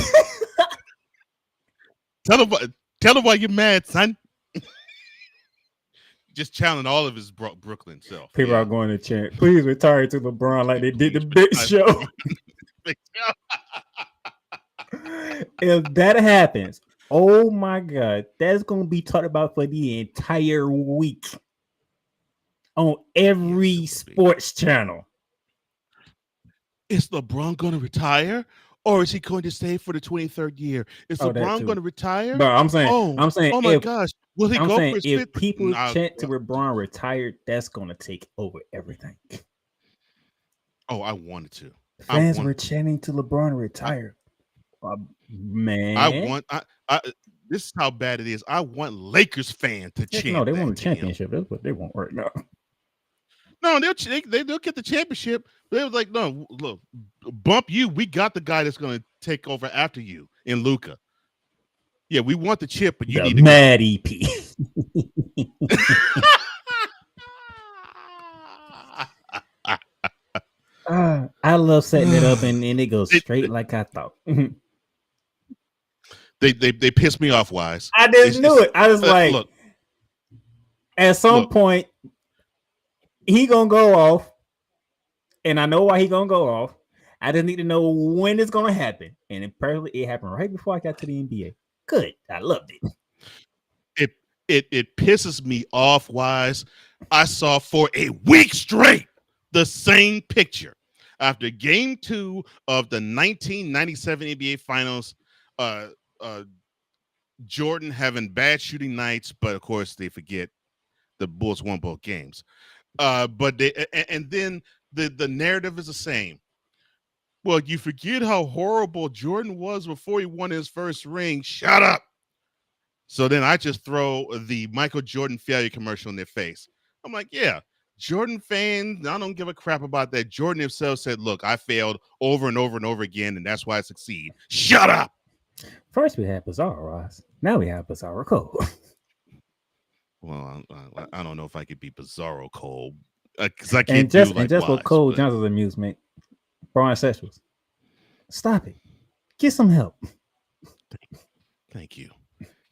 Tell him why you're mad, son. Just channeling all of his Brooklyn self. People are going to chant, please retire to LeBron like they did the Big Show. If that happens, oh my God, that's going to be talked about for the entire week on every sports channel. Is LeBron going to retire, or is he going to stay for the 23rd year? Is LeBron going to retire? But I'm saying, oh my gosh, will he go for his if fifth? people chant to LeBron retired, that's going to take over everything. Oh, I wanted to. Fans were chanting to LeBron retire. Man, this is how bad it is. I want Lakers fans to chant. No, they want a championship. That's what they want right now. No, they'll get the championship. They were like, no, look, bump you. We got the guy that's going to take over after you in Luka. Yeah, we want the chip, but you need to mad EP. I love setting it up and it goes straight like I thought. They pissed me off, Wise. I just knew it. I was like, look, at some point, he gonna go off, and I know why he gonna go off. I just need to know when it's gonna happen, and it happened right before I got to the NBA. Good, I loved it. It pisses me off, Wise. I saw for a week straight the same picture. after Game 2 of the 1997 NBA Finals. Jordan having bad shooting nights, but of course they forget the Bulls won both games. But then the narrative is the same. Well, you forget how horrible Jordan was before he won his first ring. Shut up. So then I just throw the Michael Jordan failure commercial in their face. I'm like, yeah, Jordan fans, I don't give a crap about that. Jordan himself said, look, I failed over and over and over again, and that's why I succeed. Shut up. First we had Bizarro Ross. Now we have Bizarro Cole. Well, I don't know if I could be Bizarro Cole because I and can't just do for Cole Johnson's amusement, bronsexuals, stop it. Get some help. Thank you.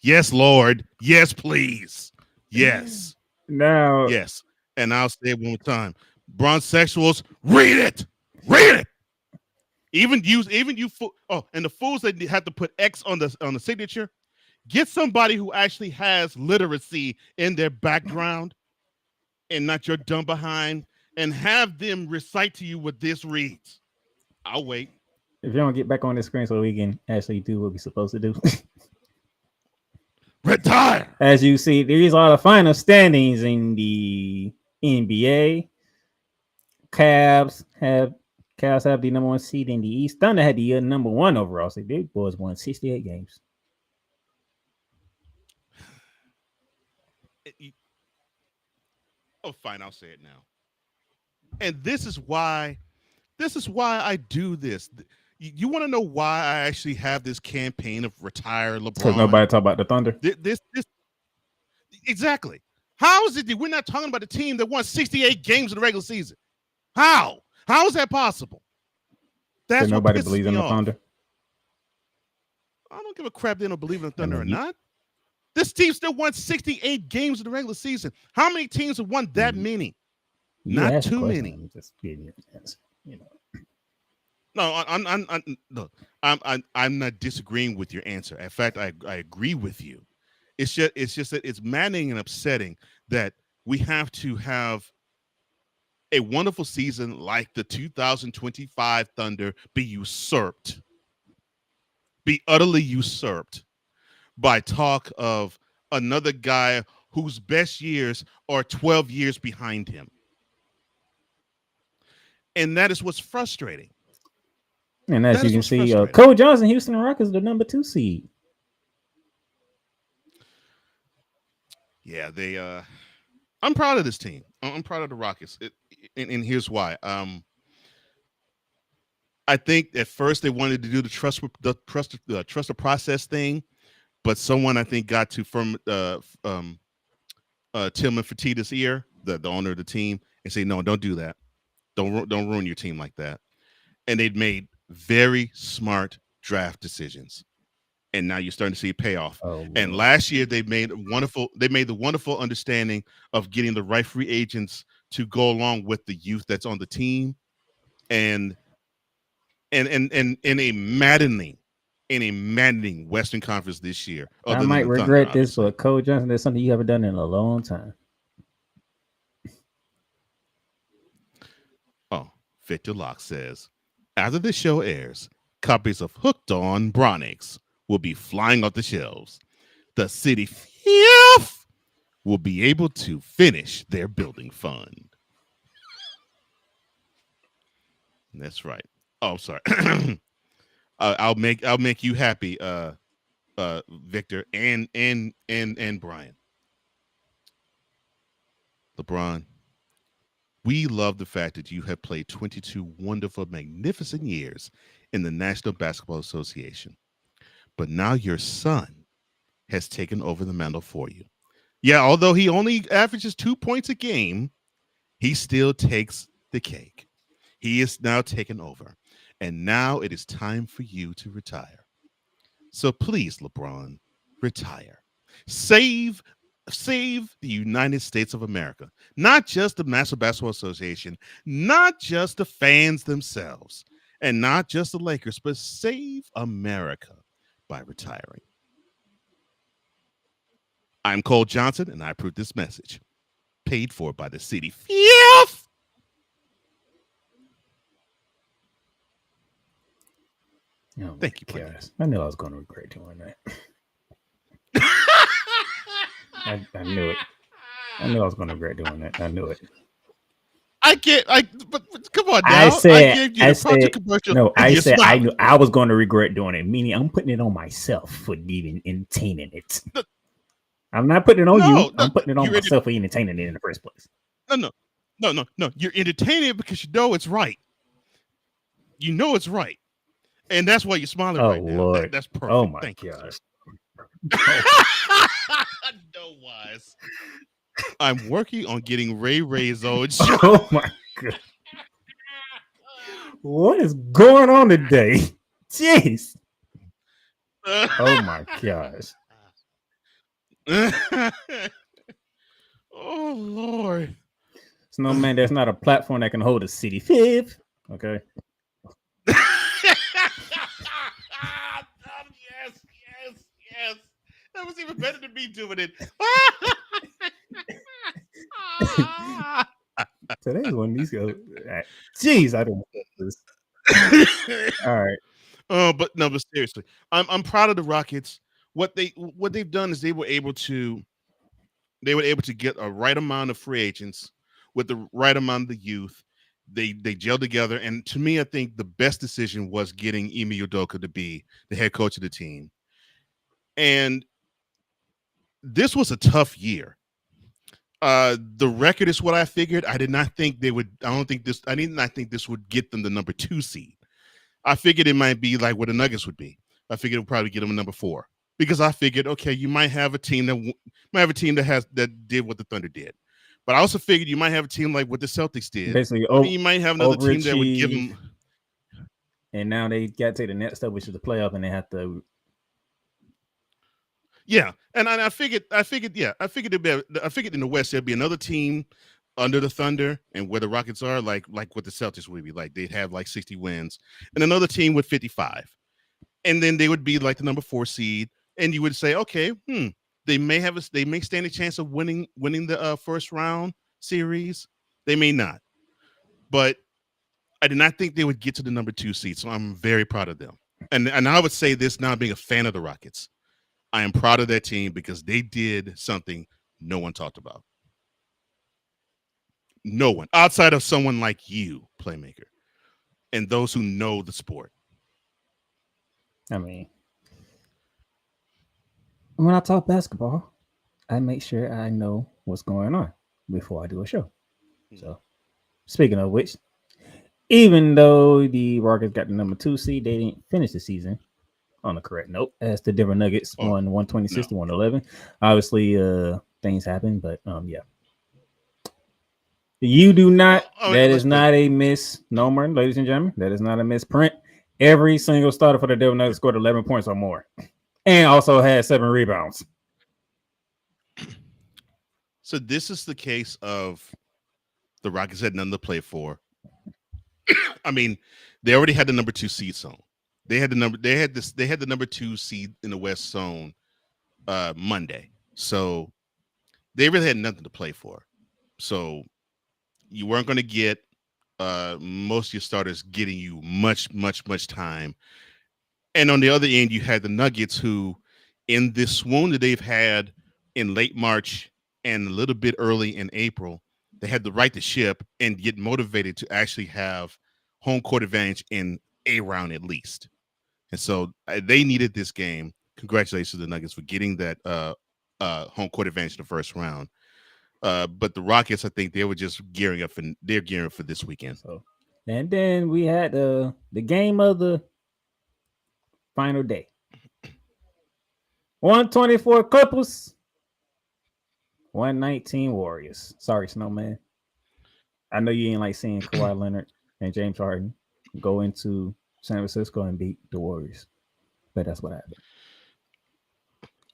Yes, Lord. Yes, please. Yes. Now, yes. And I'll say it one more time. Bronsexuals, read it. Read it. Even you and the fools that have to put X on the signature, get somebody who actually has literacy in their background and not your dumb behind, and have them recite to you what this reads. I'll wait. If you don't get back on the screen so we can actually do what we're supposed to do. Retire. As you see, these are the final standings in the NBA. Cavs have the number one seed in the East. Thunder had the number one overall. So big boys won 68 games. Oh, fine. I'll say it now. And this is why I do this. You want to know why I actually have this campaign of retire LeBron? Because nobody talk about the Thunder. This exactly. How is it that we're not talking about the team that won 68 games in the regular season? How? How is that possible? That's what nobody pisses believes in me the off. Thunder. I don't give a crap they don't believe in the Thunder or not. This team still won 68 games in the regular season. How many teams have won that many? Not too many. I'm just giving you an answer. You know. No, I'm not disagreeing with your answer. In fact, I agree with you. It's just that it's maddening and upsetting that we have to have a wonderful season like the 2025 Thunder be utterly usurped by talk of another guy whose best years are 12 years behind him. And that is what's frustrating. And as you can see, Cole Johnson, Houston Rockets, the number 2 seed. Yeah, I'm proud of this team. I'm proud of the Rockets, and here's why. I think at first they wanted to do the trust the process thing, but someone I think got to from Tillman Fertitta's ear, the owner of the team, and say, no, don't do that. Don't ruin your team like that. And they'd made very smart draft decisions, and now you're starting to see a payoff. And last year they made the wonderful understanding of getting the right free agents to go along with the youth that's on the team, and in a maddening Western Conference this year. I might regret this, but Cole Johnson, there's something you haven't done in a long time. Oh, Victor Locke says, after the show airs, copies of Hooked on Bronix will be flying off the shelves. The city will be able to finish their building fund. That's right. Oh, I'm sorry. I'll make you happy, Victor and Brian. LeBron, we love the fact that you have played 22 wonderful, magnificent years in the National Basketball Association. But now your son has taken over the mantle for you. Yeah, although he only averages 2 points a game, he still takes the cake. He is now taken over. And now it is time for you to retire. So please, LeBron, retire. Save the United States of America. Not just the National Basketball Association, not just the fans themselves, and not just the Lakers, but save America by retiring. I'm Cole Johnson, and I approve this message. Paid for by the city. Oh Thank you, my Playmaker. gosh. I knew I was going to regret doing that. I knew it. I knew I was going to regret doing that. I knew it. I get, but come on now. I said, gave you the project commercial. no, and I you're said I smiling. knew I was going to regret doing it. Meaning, I'm putting it on myself for even entertaining it. No. I'm not putting it on you. No, I'm putting it on you're myself for entertaining it in the first place. No. You're entertaining it because you know it's right. You know it's right, and that's why you're smiling Oh right now. Lord, That's perfect. oh my Thank you, gosh. sir. No wise. I'm working on getting Ray's own show. Oh my god. What is going on today? Jeez. Oh my gosh. Oh Lord. Snowman, there's not a platform that can hold a city. Fifth. Okay. Yes. That was even better than me doing it. Today's one of these go. Jeez, I don't know this. All right. But seriously, I'm proud of the Rockets. What they've done is they were able to get a right amount of free agents with the right amount of the youth. They gelled together, and to me, I think the best decision was getting Ime Udoka to be the head coach of the team. And this was a tough year. The record is what I figured. I did not think they would. I did not think this would get them the number 2 seed. I figured it might be like what the Nuggets would be. I figured it would probably get them a number 4 because I figured, okay, you might have a team that did what the Thunder did, but I also figured you might have a team like what the Celtics did. Basically, you might have another team that would give them. And now they got to take the next step, which is the playoff, and they have to. Yeah, and I figured in the West there'd be another team under the Thunder and where the Rockets are, like what the Celtics would be like. They'd have like 60 wins, and another team with 55, and then they would be like the number 4 seed. And you would say, okay, they may stand a chance of winning the first round series. They may not, but I did not think they would get to the number 2 seed. So I'm very proud of them. And I would say this now, being a fan of the Rockets, I am proud of that team because they did something no one talked about. No one outside of someone like you, Playmaker, and those who know the sport. I mean, when I talk basketball, I make sure I know what's going on before I do a show. So, speaking of which, even though the Rockets got the number 2 seed, they didn't finish the season on the correct note, as the Denver Nuggets won 126 to 111. Obviously, things happen, but yeah. You do not. That is not a misnomer, ladies and gentlemen. That is not a misprint. Every single starter for the Denver Nuggets scored 11 points or more, and also had 7 rebounds. So this is the case of the Rockets had nothing to play for. I mean, they already had the number 2 seed zone. They had the number 2 seed in the West zone Monday. So they really had nothing to play for. So you weren't going to get most of your starters getting you much time. And on the other end, you had the Nuggets, who in this swoon that they've had in late March and a little bit early in April, they had the right to ship and get motivated to actually have home court advantage in a round at least. And so they needed this game. Congratulations to the Nuggets for getting that home court advantage in the first round. But the Rockets, I think they were just gearing up, and they're gearing up for this weekend. So, and then we had the game of the final day. 124 Clippers, 119 Warriors. Sorry, Snowman. I know you ain't like seeing Kawhi Leonard and James Harden go into San Francisco and beat the Warriors, but that's what happened.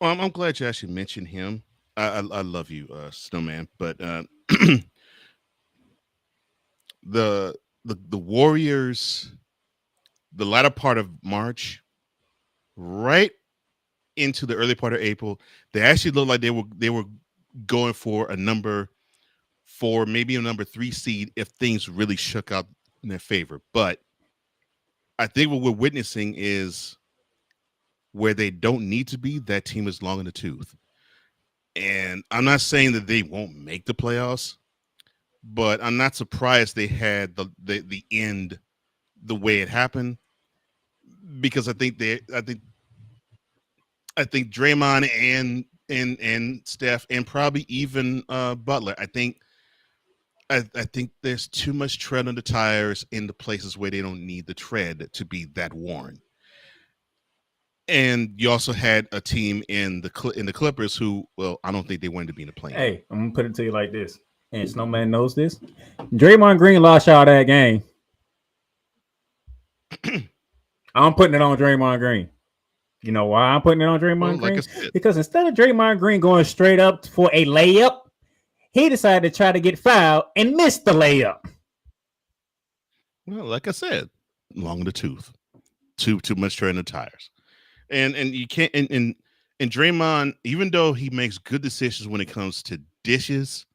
Well, I'm glad you actually mentioned him. I love you, Snowman, but the Warriors, the latter part of March, right into the early part of April, they actually looked like they were going for a number 4, maybe a number 3 seed if things really shook out in their favor. But I think what we're witnessing is where they don't need to be, that team is long in the tooth. And I'm not saying that they won't make the playoffs, but I'm not surprised they had the end the way it happened, because I think Draymond and Steph and probably even Butler. I think there's too much tread on the tires in the places where they don't need the tread to be that worn. And you also had a team in the Clippers who, well, I don't think they wanted to be in the play. Hey, I'm gonna put it to you like this, and Snowman knows this. Draymond Green lost y'all that game. I'm putting it on Draymond Green. You know why I'm putting it on Draymond Green? Because instead of Draymond Green going straight up for a layup, he decided to try to get fouled and missed the layup. Well, like I said, long in the tooth, too much tread on the tires, and you can't. And Draymond, even though he makes good decisions when it comes to dishes,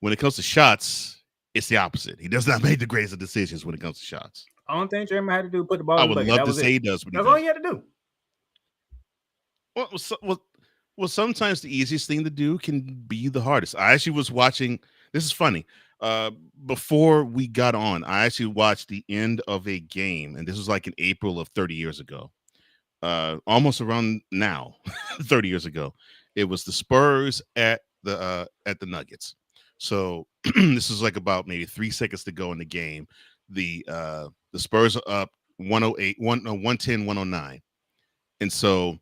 when it comes to shots, it's the opposite. He does not make the greatest of decisions when it comes to shots. Only thing Draymond had to do was put the ball I in the would bucket. love to say he does. That's all he had to do. Well, sometimes the easiest thing to do can be the hardest. I actually was watching. This is funny. Before we got on, I actually watched the end of a game, and this was like in April of 30 years ago. Almost around now, 30 years ago. It was the Spurs at the Nuggets. So this is like about maybe 3 seconds to go in the game. The Spurs are up 110, 109. And so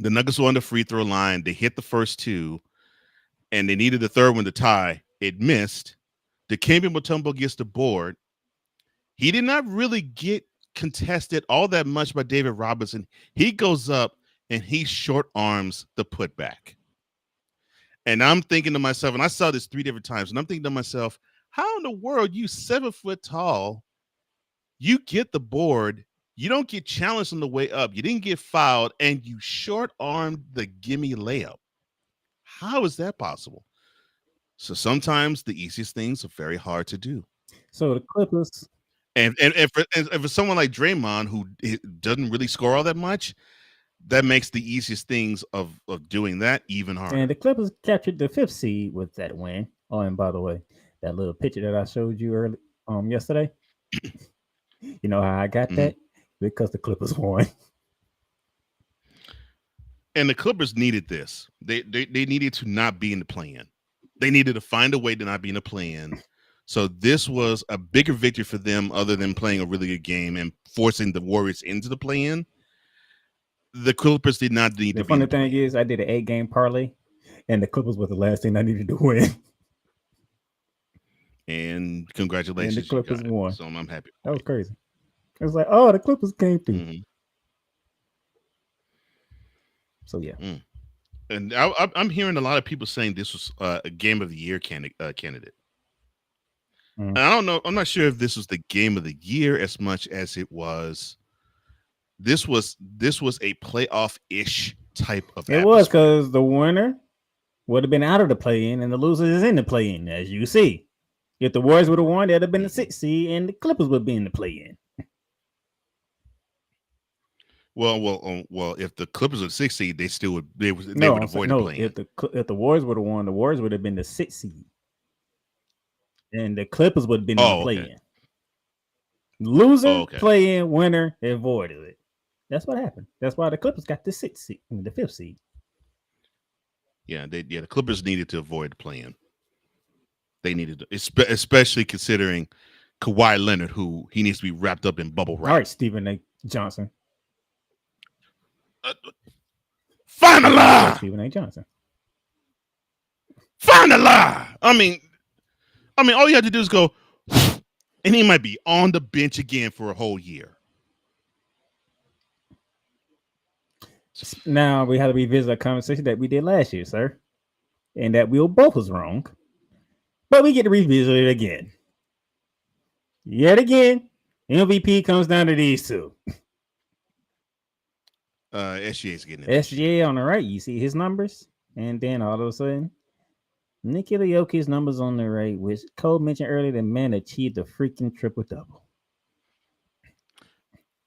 the Nuggets were on the free throw line. They hit the first two, and they needed the third one to tie. It missed. Dikembe Mutombo gets the board. He did not really get contested all that much by David Robinson. He goes up and he short arms the putback. And I'm thinking to myself, and I saw this 3 different times, and I'm thinking to myself, how in the world, you 7 foot tall, you get the board, you don't get challenged on the way up, you didn't get fouled, and you short armed the gimme layup? How is that possible? So sometimes the easiest things are very hard to do. So the Clippers, and for someone like Draymond, who doesn't really score all that much, that makes the easiest things of doing that even harder. And the Clippers captured the 5th seed with that win. Oh, and by the way, that little picture that I showed you yesterday, you know how I got that? Because the Clippers won. And the Clippers needed this. They needed to not be in the play-in. They needed to find a way to not be in the play-in. So this was a bigger victory for them, other than playing a really good game and forcing the Warriors into the play-in. The Clippers did not need to be. The funny thing is, I did an 8-game parlay, and the Clippers was the last thing I needed to win. And congratulations, and the Clippers won. So I'm happy. That was crazy. It was like, oh, the Clippers came through. Mm-hmm. So yeah. And I'm hearing a lot of people saying this was a Game of the Year candidate. And I don't know. I'm not sure if this was the Game of the Year as much as it was. This was a playoff-ish type of. It was, because the winner would have been out of the play-in, and the loser is in the play-in, as you see. If the Warriors would have won, they'd have been the 6th seed, and the Clippers would be in the play-in. Well. If the Clippers are the 6th seed, they still would. They would avoid the play-in. If the Warriors would have won, the Warriors would have been the 6th seed, and the Clippers would have been in the play-in. Okay. Loser, play-in, winner, avoided it. That's what happened. That's why the Clippers got the 6th seed, the 5th seed. Yeah, the Clippers needed to avoid the play-in. They needed to, especially considering Kawhi Leonard, who he needs to be wrapped up in bubble wrap. All right, Stephen A. Johnson. Find a lie. Stephen A. Johnson. Find a lie. I mean, all you have to do is go, and he might be on the bench again for a whole year. Now we have to revisit a conversation that we did last year, sir, and that we both was wrong, but we get to revisit it again. Yet again, MVP comes down to these two. SGA's getting it. SGA on the right, you see his numbers, and then all of a sudden, Nikola Jokic's numbers on the right, which Cole mentioned earlier, the man achieved a freaking triple-double.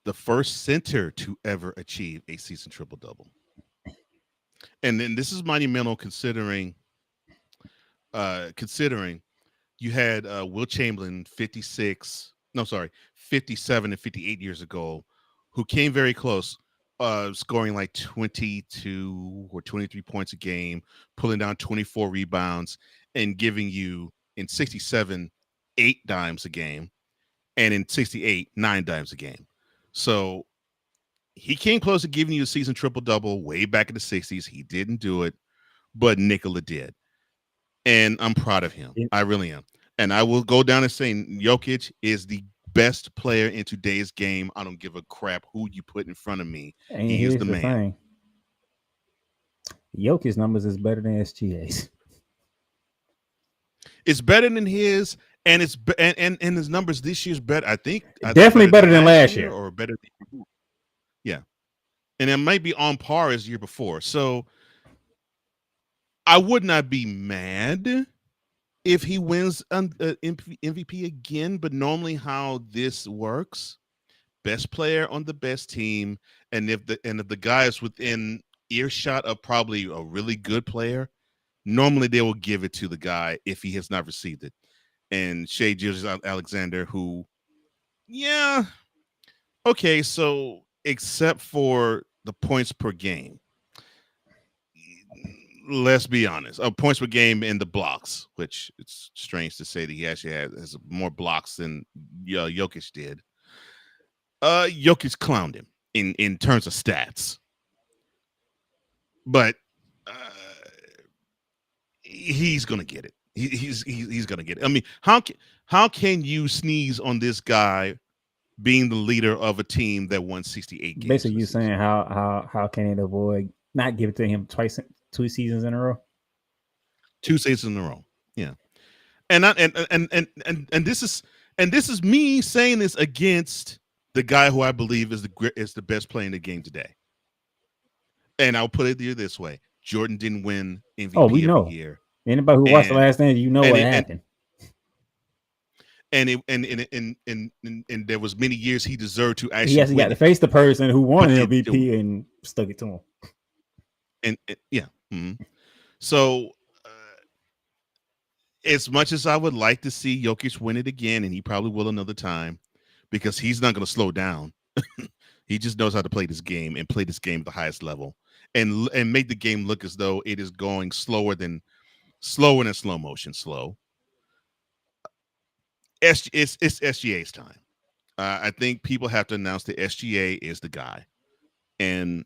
the first center to ever achieve a season triple double. And then this is monumental considering you had Will Chamberlain 57 and 58 years ago, who came very close, scoring like 22 or 23 points a game, pulling down 24 rebounds, and giving you in 67 8 dimes a game, and in 68 9 dimes a game. So he came close to giving you a season triple double way back in the 60s. He didn't do it, but Nikola did. And I'm proud of him. I really am. And I will go down and say Jokic is the best player in today's game. I don't give a crap who you put in front of me. And he is the man. Thing. Jokic's numbers is better than SGA's. It's better than his, and it's and his numbers this year's better. I think definitely better than last year, or better than, yeah. And it might be on par as the year before. So I would not be mad if he wins MVP again, but normally how this works, best player on the best team, and if the guy is within earshot of probably a really good player, normally they will give it to the guy if he has not received it. And Shai Gilgeous-Alexander, who, yeah, okay, so except for the points per game, let's be honest, points per game in the blocks, which it's strange to say that he actually has more blocks than Jokic did. Jokic clowned him in terms of stats, but he's gonna get it. He's gonna get it. I mean, how can you sneeze on this guy being the leader of a team that won 68 games? Basically, you saying how can it avoid not give it to him twice? 2 seasons in a row. 2 seasons in a row. Yeah. And this is me saying this against the guy who I believe is the best player in the game today. And I'll put it this way: Jordan didn't win MVP every year. Anybody who watched The Last Dance, you know what happened. And there was many years he deserved to actually. He actually got to face the person who won an MVP and stuck it to him. And yeah. Mm-hmm. So, as much as I would like to see Jokic win it again, and he probably will another time, because he's not going to slow down. He just knows how to play this game and play this game at the highest level, and make the game look as though it is going slower than slow motion. Slow. It's SGA's time. I think people have to announce that SGA is the guy, and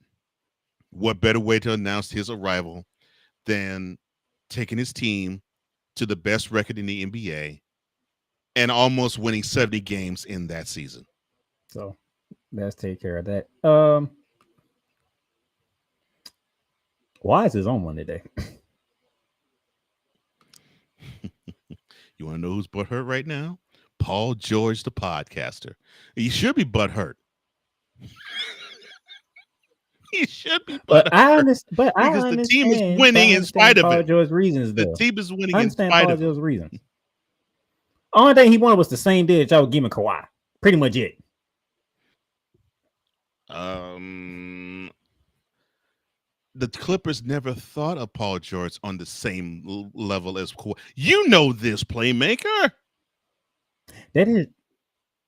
what better way to announce his arrival than taking his team to the best record in the NBA and almost winning 70 games in that season. So let's take care of that. Wise is on one today. You want to know who's butthurt right now? Paul George, the podcaster. He should be butthurt. He should be, but I understand. But because the team is winning in spite of it. Paul reasons, though. The team is winning in spite of Paul reasons. Only thing he wanted was the same day that y'all would give him Kawhi. Pretty much it. The Clippers never thought of Paul George on the same level as Kawhi. You know this, playmaker. That is.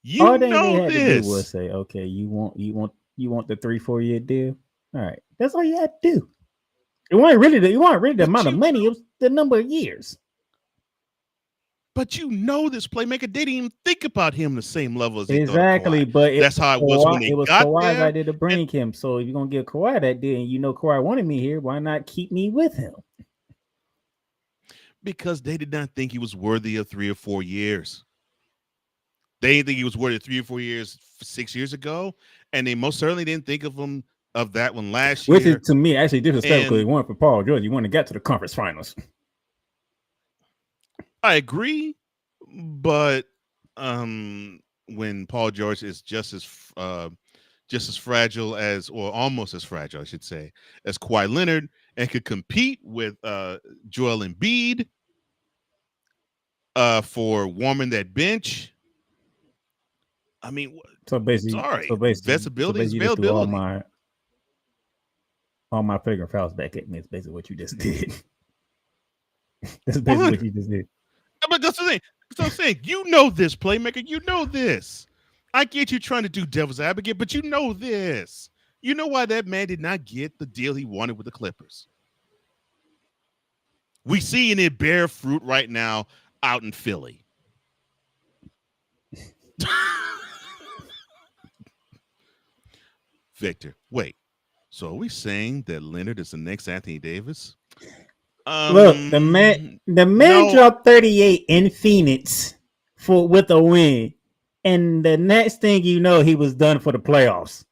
You all know they had this. To do was say, okay, you want the 3-4 year deal. All right, that's all you had to do. It wasn't really the amount of money; it was the number of years. But you know this playmaker. They didn't even think about him the same level as exactly. But that's how it was when they got Kawhi's there. idea to bring him. So if you're gonna give Kawhi that deal, and you know Kawhi wanted me here, why not keep me with him? Because they did not think he was worthy of 3 or 4 years. They didn't think he was worthy of 3 or 4 years 6 years ago, and they most certainly didn't think of that one last year. Which is, to me, actually disrespectful. He won for Paul George. You want to get to the conference finals. I agree, but when Paul George is just as fragile as, or almost as fragile, I should say, as Kawhi Leonard, and could compete with Joel Embiid for warming that bench, I mean, So basically, sorry, so basically, visibility is you just threw availability. all my flagrant fouls back at me. It's basically what you just did. That's basically What? what you just did. But that's the thing. That's what I'm saying. You know this, playmaker. You know this. I get you trying to do devil's advocate, but you know this. You know why that man did not get the deal he wanted with the Clippers. We seeing it bear fruit right now out in Philly. Victor, wait. So are we saying that Leonard is the next Anthony Davis? Look, the man no. dropped 38 in Phoenix with a win, and the next thing you know, he was done for the playoffs.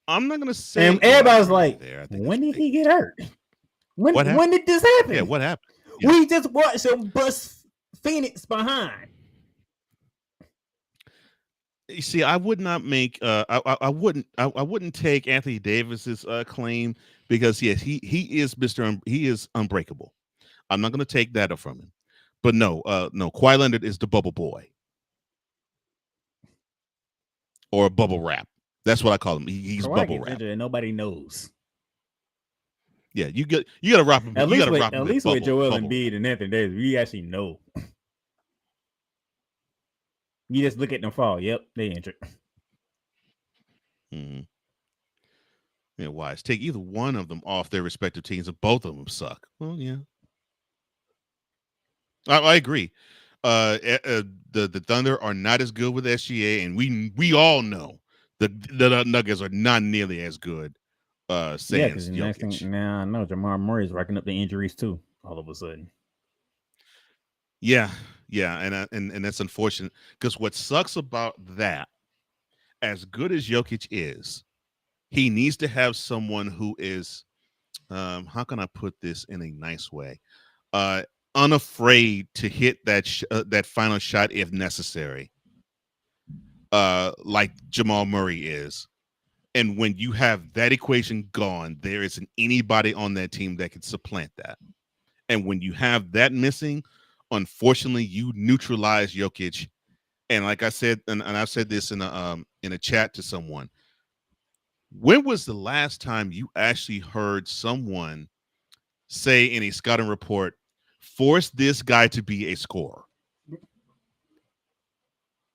I'm not gonna say. And everybody's like, when did he get hurt? When did this happen? Yeah, what happened? Yeah. We just watched him bust Phoenix behind. You see, I would not make. I wouldn't take Anthony Davis's claim because he is he is unbreakable. I'm not going to take that up from him. But no, Kawhi Leonard is the bubble boy or a bubble wrap. That's what I call him. He's Kawhi bubble wrap. And nobody knows. Yeah, you got to wrap him. At least with bubble, Joel bubble. Embiid and Anthony Davis, we actually know. You just look at them fall. Yep, they injured. Mm-hmm. Yeah, wise. Take either one of them off their respective teams, and both of them suck. Well, yeah, I agree. The Thunder are not as good with SGA, and we all know the Nuggets are not nearly as good. Because the next thing now I know Jamal Murray's racking up the injuries too. All of a sudden. Yeah, and that's unfortunate because what sucks about that, as good as Jokic is, he needs to have someone who is, how can I put this in a nice way, unafraid to hit that final shot if necessary, like Jamal Murray is. And when you have that equation gone, there isn't anybody on that team that can supplant that. And when you have that missing, unfortunately, you neutralize Jokic. And like I said, and I've said this in a chat to someone, when was the last time you actually heard someone say in a scouting report, force this guy to be a scorer?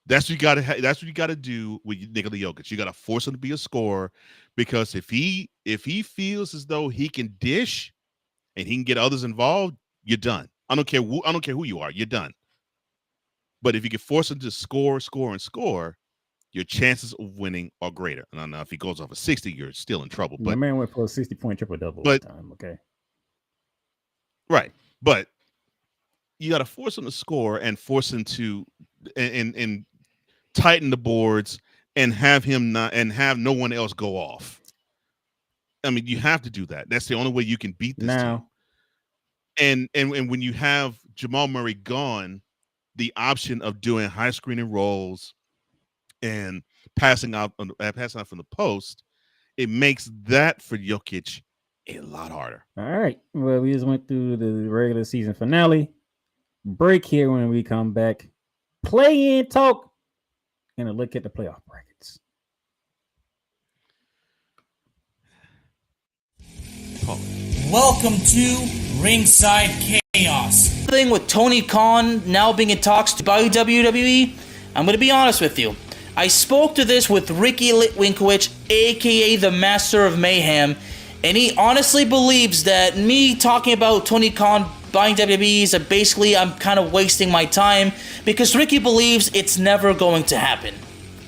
That's what you got to. That's what you got to do with Nikola Jokic. You got to force him to be a scorer, because if he feels as though he can dish and he can get others involved, you're done. I don't care who you are. You're done. But if you can force him to score, your chances of winning are greater. And I know if he goes off a 60, you're still in trouble. But the man went for a 60-point triple-double but time. Okay, right. But you got to force him to score and force him to and tighten the boards and have no one else go off. I mean, you have to do that. That's the only way you can beat this team. And when you have Jamal Murray gone, the option of doing high screening rolls and passing out from the post, it makes that for Jokic a lot harder. All right. Well, we just went through the regular season finale. Break here. When we come back, play in talk and a look at the playoff brackets. Welcome to Ringside Chaos. Thing with Tony Khan now being in talks to buy WWE, I'm going to be honest with you. I spoke to this with Ricky Litwinkowicz, aka the Master of Mayhem, and he honestly believes that me talking about Tony Khan buying WWE is basically I'm kind of wasting my time, because Ricky believes it's never going to happen.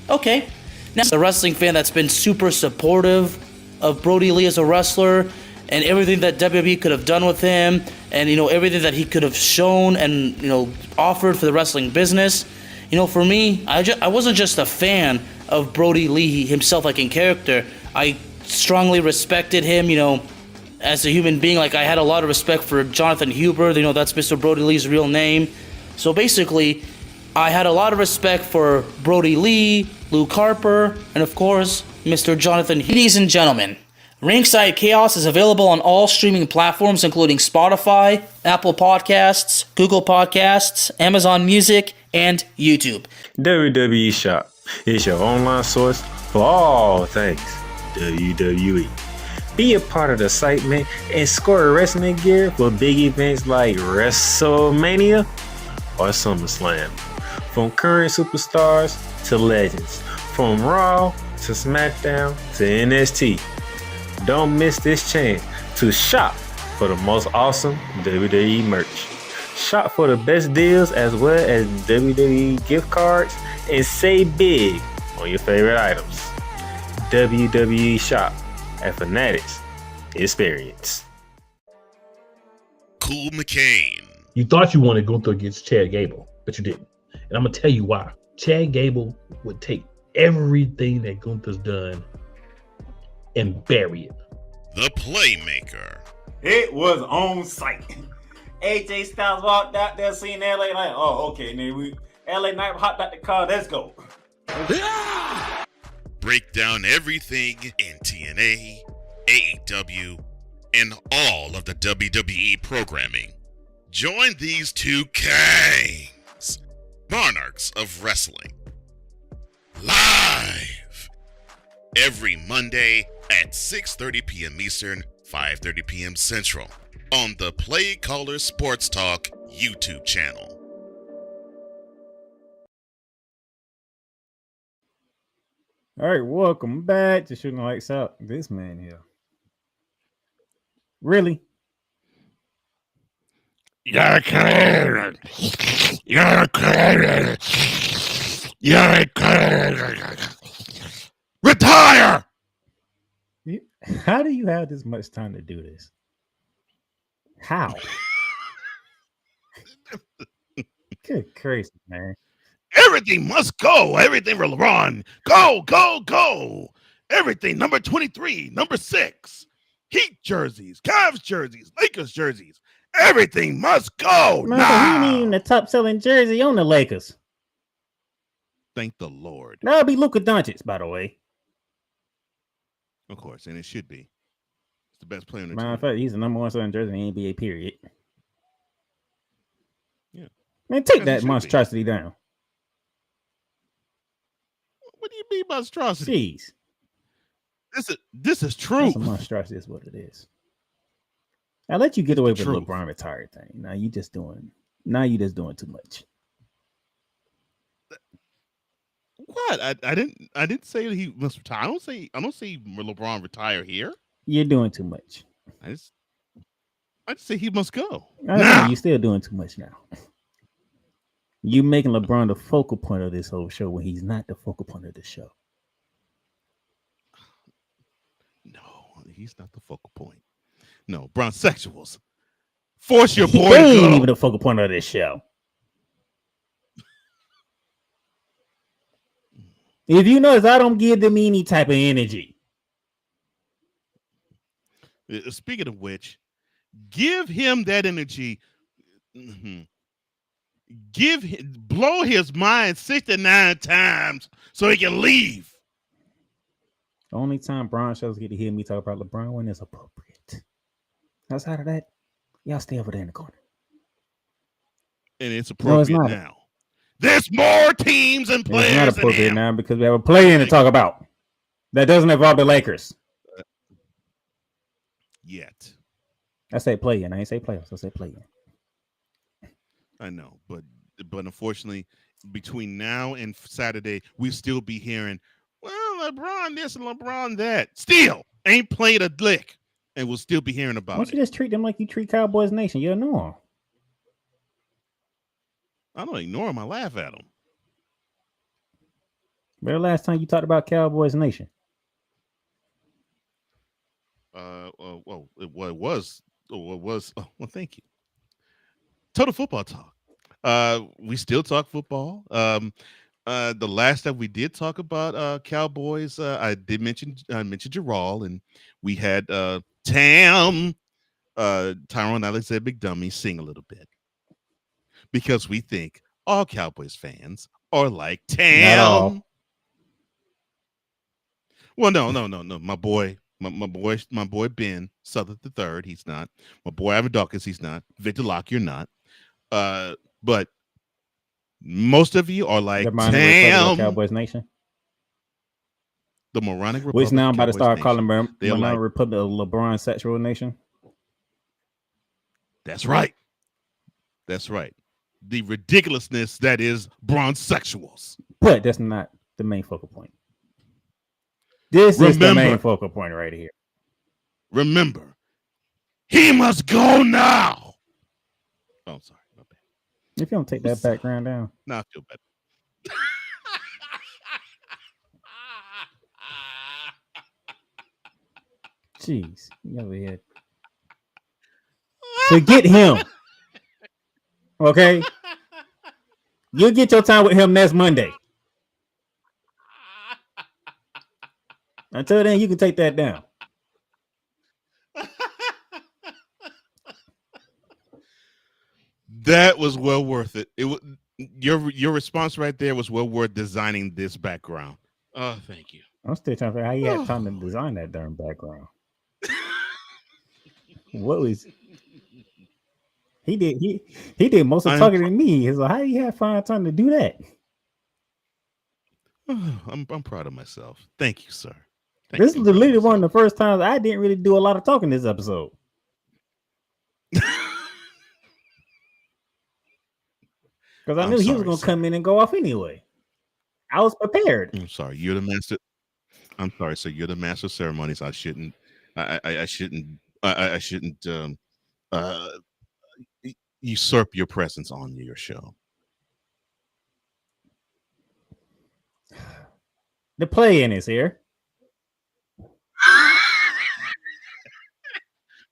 Okay. Now, a wrestling fan that's been super supportive of Brody Lee as a wrestler, and everything that WWE could have done with him, and, everything that he could have shown and, offered for the wrestling business. For me, I wasn't just a fan of Brody Lee himself, like in character. I strongly respected him, as a human being. Like, I had a lot of respect for Jonathan Huber. That's Mr. Brody Lee's real name. So basically, I had a lot of respect for Brody Lee, Luke Harper, and of course, Mr. Jonathan Huber. Ladies and gentlemen, Ringside Chaos is available on all streaming platforms, including Spotify, Apple Podcasts, Google Podcasts, Amazon Music, and YouTube. WWE Shop is your online source for all things WWE. Be a part of the excitement and score wrestling gear for big events like WrestleMania or SummerSlam. From current superstars to legends, from Raw to SmackDown to NXT. Don't miss this chance to shop for the most awesome WWE merch. Shop for the best deals as well as WWE gift cards and save big on your favorite items. WWE Shop at Fanatics Experience. Cool McCain. You thought you wanted Gunther against Chad Gable, but you didn't. And I'm going to tell you why. Chad Gable would take everything that Gunther's done and bury it. The Playmaker. It was on site. AJ Styles walked out there, seen LA Knight. Oh, okay, then LA Knight hopped out the car. Let's go. Break down everything in TNA, AEW, and all of the WWE programming. Join these two kings, monarchs of wrestling, live every Monday at 6:30 p.m. Eastern, 5:30 p.m. Central on the Play Caller Sports Talk YouTube channel. All right, welcome back to Shooting Lights Out. This man here. Really? You're clear. You're clear. You're clear. Retire! How do you have this much time to do this? How? Good crazy, man. Everything must go. Everything will run. Go, go, go. Everything. Number 23, number 6. Heat jerseys, Cavs jerseys, Lakers jerseys. Everything must go. Man, now. he ain't even the top selling jersey on the Lakers. Thank the Lord. That'll be Luka Doncic, by the way. Of course, and it should be. It's the best player in the Matter of team. fact, he's the number one selling jersey in the NBA, period. Yeah. Man, take As it that should monstrosity down. What do you mean monstrosity? Jeez. This is true. That's a monstrosity is what it is. I let you get away with the truth. LeBron retired thing. Now you just doing too much. What? I didn't say he must retire. I don't say LeBron retire here. You're doing too much. I just say he must go. You're still doing too much now. You making LeBron the focal point of this whole show when he's not the focal point of the show. No, he's not the focal point. No, Bronsexuals. Force your boy He to ain't go. even the focal point of this show. If you notice, I don't give them any type of energy. Speaking of which, give him that energy. Mm-hmm. Blow his mind 69 times so he can leave. The only time Bron shows get to hear me talk about LeBron when it's appropriate. Outside of that, y'all stay over there in the corner. And it's appropriate not. now. There's more teams and players. It's not than appropriate him. now because we have a play-in to talk about that doesn't involve the Lakers. Yet. I say play-in. I ain't say playoffs. I say play-in. I know, but unfortunately, between now and Saturday, we still be hearing, well, LeBron this and LeBron that. Still ain't played a lick, and we'll still be hearing Why about don't it. you just treat them like you treat Cowboys Nation? You'll know them. I don't ignore him. I laugh at him. Where the last time you talked about Cowboys Nation? It was. Well, thank you. Total Football Talk. We still talk football. The last time we did talk about Cowboys, I mentioned Gerald, and we had Tyrone Alexander McDummy sing a little bit because we think all Cowboys fans are like Tam. Not all. Well, no. My boy Ben Southern the third. He's not. My boy Ivan Dawkins. He's not. Victor Locke. You're not. But Most of you are like, The Moronic Republic of damn. Cowboys Nation. The Moronic Republic. Which now I'm about to Cowboys start Nation. calling They're Moronic like, Republic of LeBron Sexual Nation. that's right. That's right. The ridiculousness that is bronzexuals. But that's not the main focal point. This is the main focal point right here. Remember, he must go now. Oh, I'm sorry. My bad. If you don't take that background down. No, I feel better. Jeez. You over here. Forget him. Okay? You'll get your time with him next Monday. Until then, you can take that down. That was well worth it. Your response right there was well worth designing this background. Oh, thank you. I'm still trying to figure out how you had time to design that darn background. What was he did most of the talking than me. So how do you have time to do that? I'm proud of myself. Thank you, sir. This is literally one of the first times I didn't really do a lot of talking this episode. Because I knew he was going to come in and go off anyway. I was prepared. I'm sorry. You're the master. I'm sorry, sir. You're the master of ceremonies. I shouldn't usurp your presence on your show. The play-in is here.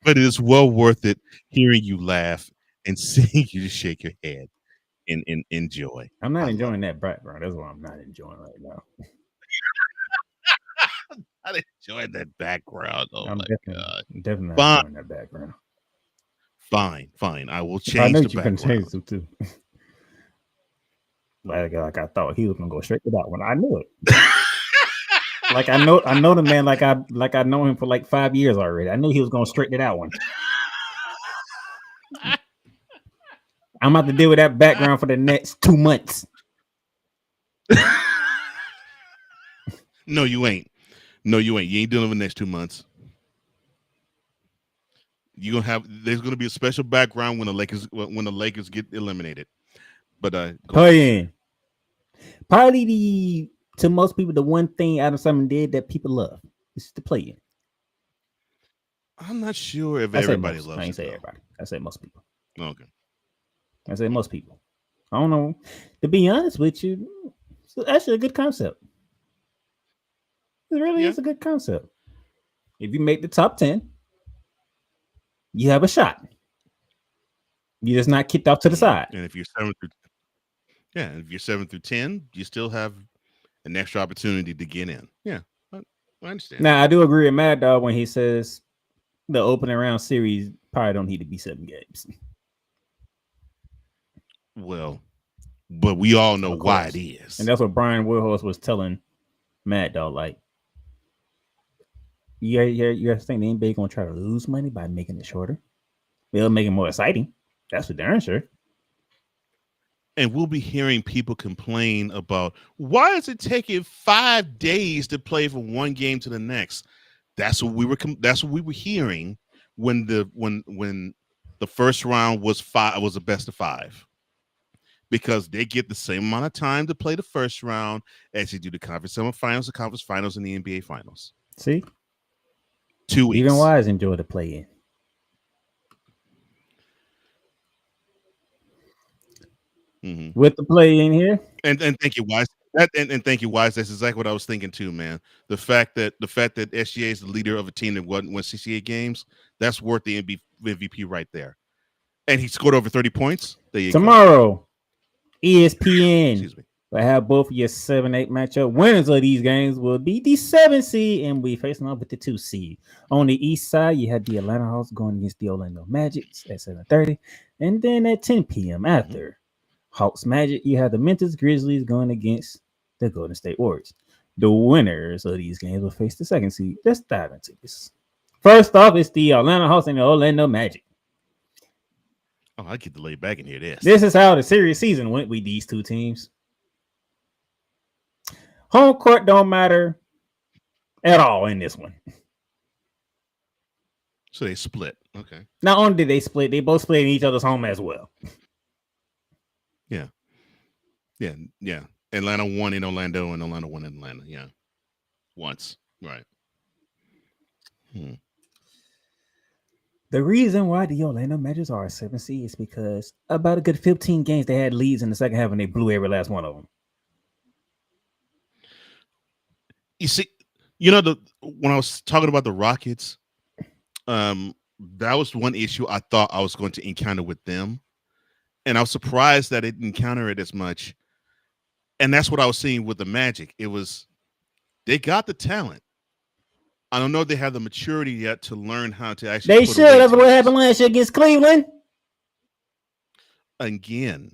But it is well worth it hearing you laugh and seeing you just shake your head and enjoy. I'm not enjoying that background. That's what I'm not enjoying right now. I enjoyed that background. Oh my god! Definitely not enjoying that background. Fine. I will change the background. Change it too. Like I thought he was gonna go straight to that one. I knew it. Like I know the man like I know him for like 5 years already. I knew he was going straight to that one. I'm about to deal with that background for the next 2 months. No, you ain't. You ain't dealing with the next 2 months. There's gonna be a special background when the Lakers get eliminated. But play-in. Probably to most people, the one thing Adam Simon did that people love is the play-in. I'm not sure if everybody loves it. I ain't say everybody. I say most people. Okay. I say most people. I don't know. To be honest with you, it's actually a good concept. It really is a good concept. If you make the top 10, you have a shot. You're just not kicked off to the side. And if you're 7 through 10, you still have an extra opportunity to get in. Yeah, I understand. Now, I do agree with Mad Dog when he says the opening round series probably don't need to be 7 games. Well, but we all know why it is. And that's what Brian Wilhorse was telling Mad Dog. Like, you guys think the NBA going to try to lose money by making it shorter? They'll make it more exciting. That's for darn sure. And we'll be hearing people complain about why is it taking 5 days to play from one game to the next. That's what we were hearing when the first round was a best of 5, because they get the same amount of time to play the first round as they do the conference semifinals, the conference finals, and the NBA finals. See, 2 weeks. Even Wise enjoy the play-in. Mm-hmm. With the play in here, and thank you, Wise. And thank you, Wise. That's exactly what I was thinking too, man. The fact that SGA is the leader of a team that won 68 games, that's worth the MVP right there. And he scored over 30 points. There you tomorrow, ESPN will have both of your 7-8 matchup. Winners of these games will be the 7 seed and be facing off with the 2 seed. On the east side, you have the Atlanta Hawks going against the Orlando Magic at 7:30, and then at 10 p.m. after Hawks Magic, you have the Memphis Grizzlies going against the Golden State Warriors. The winners of these games will face the 2nd seed. Let's dive into this. First off, it's the Atlanta Hawks and the Orlando Magic. Oh, I get to lay back and hear this. This is how the series season went with these two teams. Home court don't matter at all in this one. So they split. Okay. Not only did they split, they both split in each other's home as well. Yeah. Atlanta won in Orlando and Atlanta won in Atlanta. Yeah. Once. Right. The reason why the Orlando Magic are a 7 seed is because about a good 15 games they had leads in the second half and they blew every last one of them. You see, when I was talking about the Rockets, that was one issue I thought I was going to encounter with them. And I was surprised that I didn't encounter it as much. And that's what I was seeing with the Magic. It was, they got the talent. I don't know if they have the maturity yet to learn how to actually. They should. That's what happened last year against Cleveland. Again,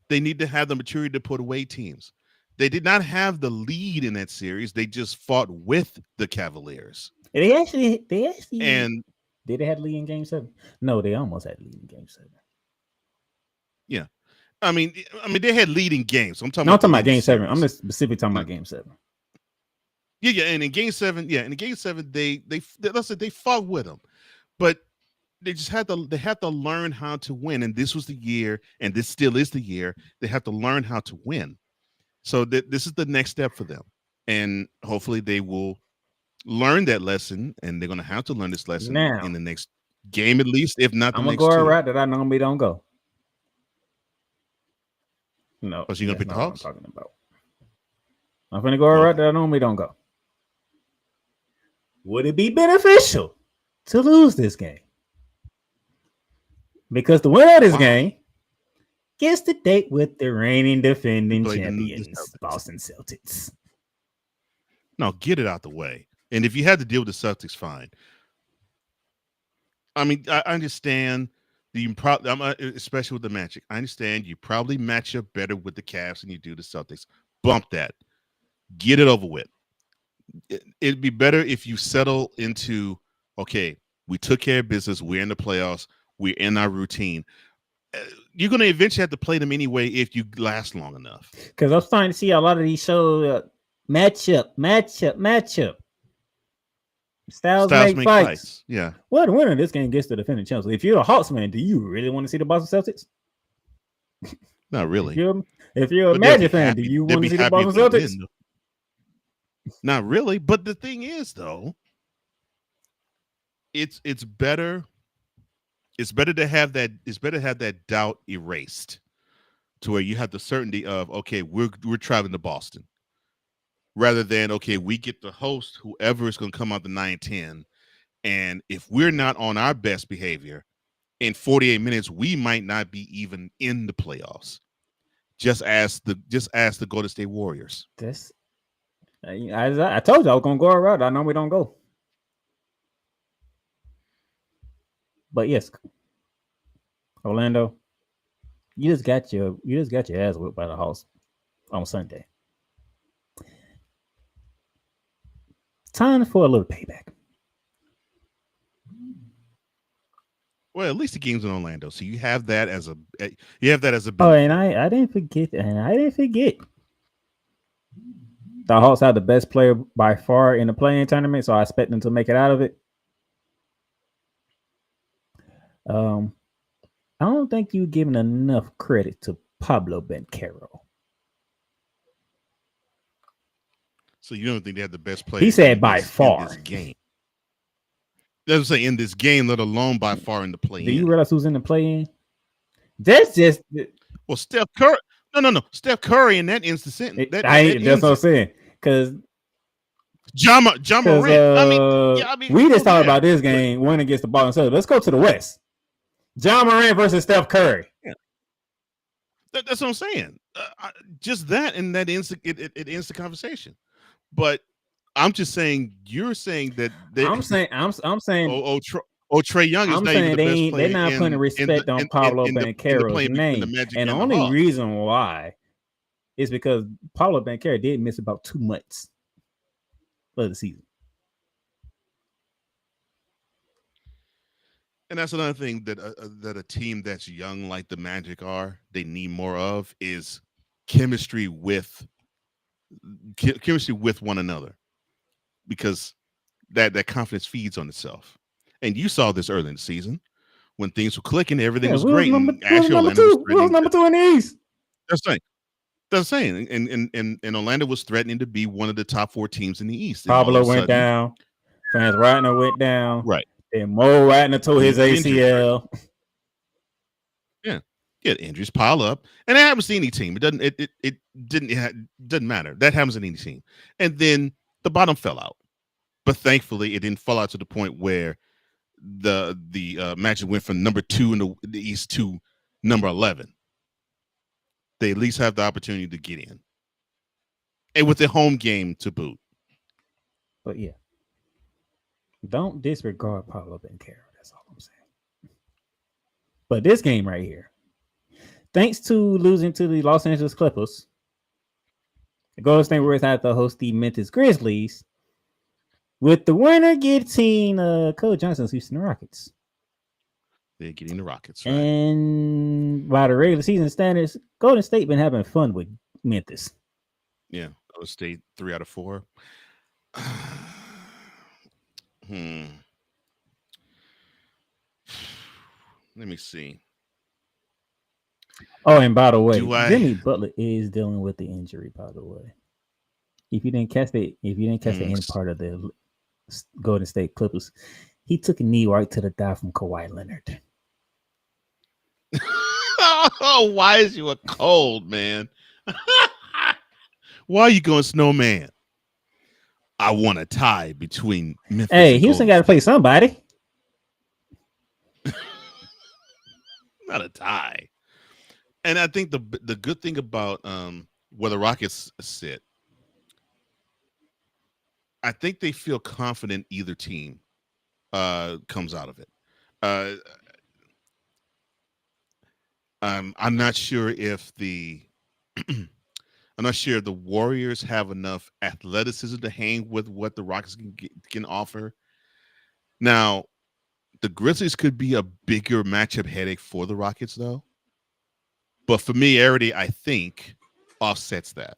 they need to have the maturity to put away teams. They did not have the lead in that series. They just fought with the Cavaliers. They actually and did they have lead in Game 7? No, they almost had lead in Game 7. Yeah, I mean, they had leading games. I'm talking about Game 7. I'm just specifically talking about Game 7. Yeah, and in Game 7, they fought with them, but they just had to learn how to win. And this was the year, and this still is the year. They have to learn how to win. So this is the next step for them, and hopefully they will learn that lesson. And they're going to have to learn this lesson now, in the next game, at least, if not the I'm next gonna go a two. route that I normally don't go. No, you gonna pick the Hawks? I'm talking about. I'm gonna go a route that I normally don't go. Would it be beneficial to lose this game? Because the winner of this game gets to date with the reigning defending champions, Boston Celtics. No, get it out the way. And if you had to deal with the Celtics, fine. I mean, I understand especially with the Magic. I understand you probably match up better with the Cavs than you do the Celtics. Bump that. Get it over with. It'd be better if you settle into, okay, we took care of business. We're in the playoffs. We're in our routine. You're going to eventually have to play them anyway if you last long enough. Because I'm starting to see a lot of these shows matchup. Styles make fights. Yeah. Well, the winner of this game gets the defending champs. If you're a Hawks fan, do you really want to see the Boston Celtics? Not really. If you're a Magic fan, do you want to see the Boston Celtics? Not really. But the thing is, though, it's better. It's better to have that. It's better to have that doubt erased, to where you have the certainty of, okay, we're traveling to Boston, rather than, okay, we get to host whoever is going to come out the 9-10, and if we're not on our best behavior in 48 minutes, we might not be even in the playoffs. Just ask the Golden State Warriors. I told you I was going to go a route I normally don't go. But yes, Orlando, you just got your ass whipped by the Hawks on Sunday. Time for a little payback. Well, at least the game's in Orlando, so you have that as a benefit. Oh, and I didn't forget. The Hawks have the best player by far in the play-in tournament, so I expect them to make it out of it. I don't think you're giving enough credit to Pablo Banchero. So you don't think they have the best player? He said by far in this game. Doesn't say in this game, let alone by far in the play-in. Do you realize who's in the play-in? That's just Steph Curry. No. Steph Curry in that instance. That's what I'm saying. Because John Morant. We just talked about this game winning against the Boston Celtics. Let's go to the West. John Morant versus Steph Curry. Yeah. That's what I'm saying. Just that, and that ends the conversation. But I'm just saying, you're saying that. I'm saying. Trae Young is not even the best player. They're not putting respect on Pablo Banchero's name, and the only reason why is because Pablo Banchero did miss about 2 months of the season. And that's another thing that a team that's young like the Magic are, they need more of is chemistry with one another, because that confidence feeds on itself. And you saw this early in the season when things were clicking, everything was great, and actually Orlando was Who was number 2 in the East? That's saying, and Orlando was threatening to be one of the top 4 teams in the East. Pablo went down. Franz Wagner went down. Right. And Mo Wagner tore his ACL. Yeah. Injuries pile up, and that happens to any team. It doesn't matter. That happens in any team. And then the bottom fell out, but thankfully it didn't fall out to the point where the Magic went from number 2 in the East to number 11. They at least have the opportunity to get in, and with the home game to boot. But yeah, don't disregard Pablo Bencaro. That's all I'm saying. But this game right here, thanks to losing to the Los Angeles Clippers, the Golden State Warriors have to host the Memphis Grizzlies, with the winner getting Cole Johnson's Houston Rockets. They're getting the Rockets, right? And by the regular season standards, Golden State been having fun with Memphis. Yeah, Golden State 3 out of 4. Let me see. Oh, and by the way, Jimmy Butler is dealing with the injury. By the way, if you didn't catch the end part of the Golden State Clippers, he took a knee right to the thigh from Kawhi Leonard. Oh, why is you a cold man? Why are you going snowman? I want a tie between Memphis. Hey, Houston got to play somebody. Not a tie. And I think the good thing about where the Rockets sit, I think they feel confident either team comes out of it. I'm not sure if the Warriors have enough athleticism to hang with what the Rockets can offer. Now, the Grizzlies could be a bigger matchup headache for the Rockets, though. But familiarity, I think, offsets that.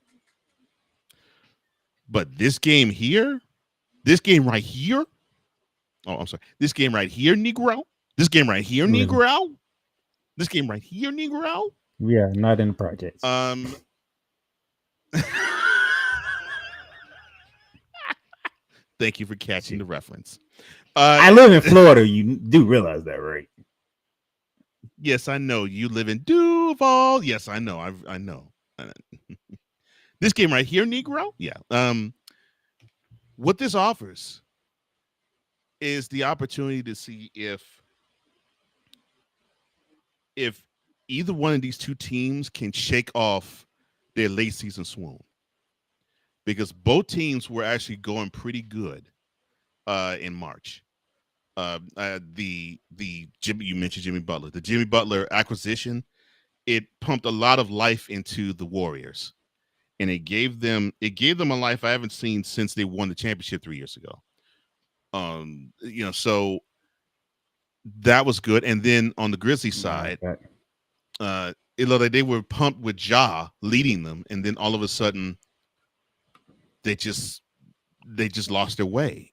But this game right here, this game right here, Negro. This game right here, Negro. Yeah, not in the projects. Thank you for catching the reference. I live in Florida. You do realize that, right? Yes, I know. You live in Duval. Yes, I know. I know. This game right here, Negro. Yeah. What this offers is the opportunity to see if either one of these two teams can shake off their late season swoon, because both teams were actually going pretty good in March. You mentioned Jimmy Butler. The Jimmy Butler acquisition, it pumped a lot of life into the Warriors, and it gave them a life I haven't seen since they won the championship 3 years ago. So that was good. And then on the Grizzlies side, they were pumped with Ja leading them, and then all of a sudden they just lost their way.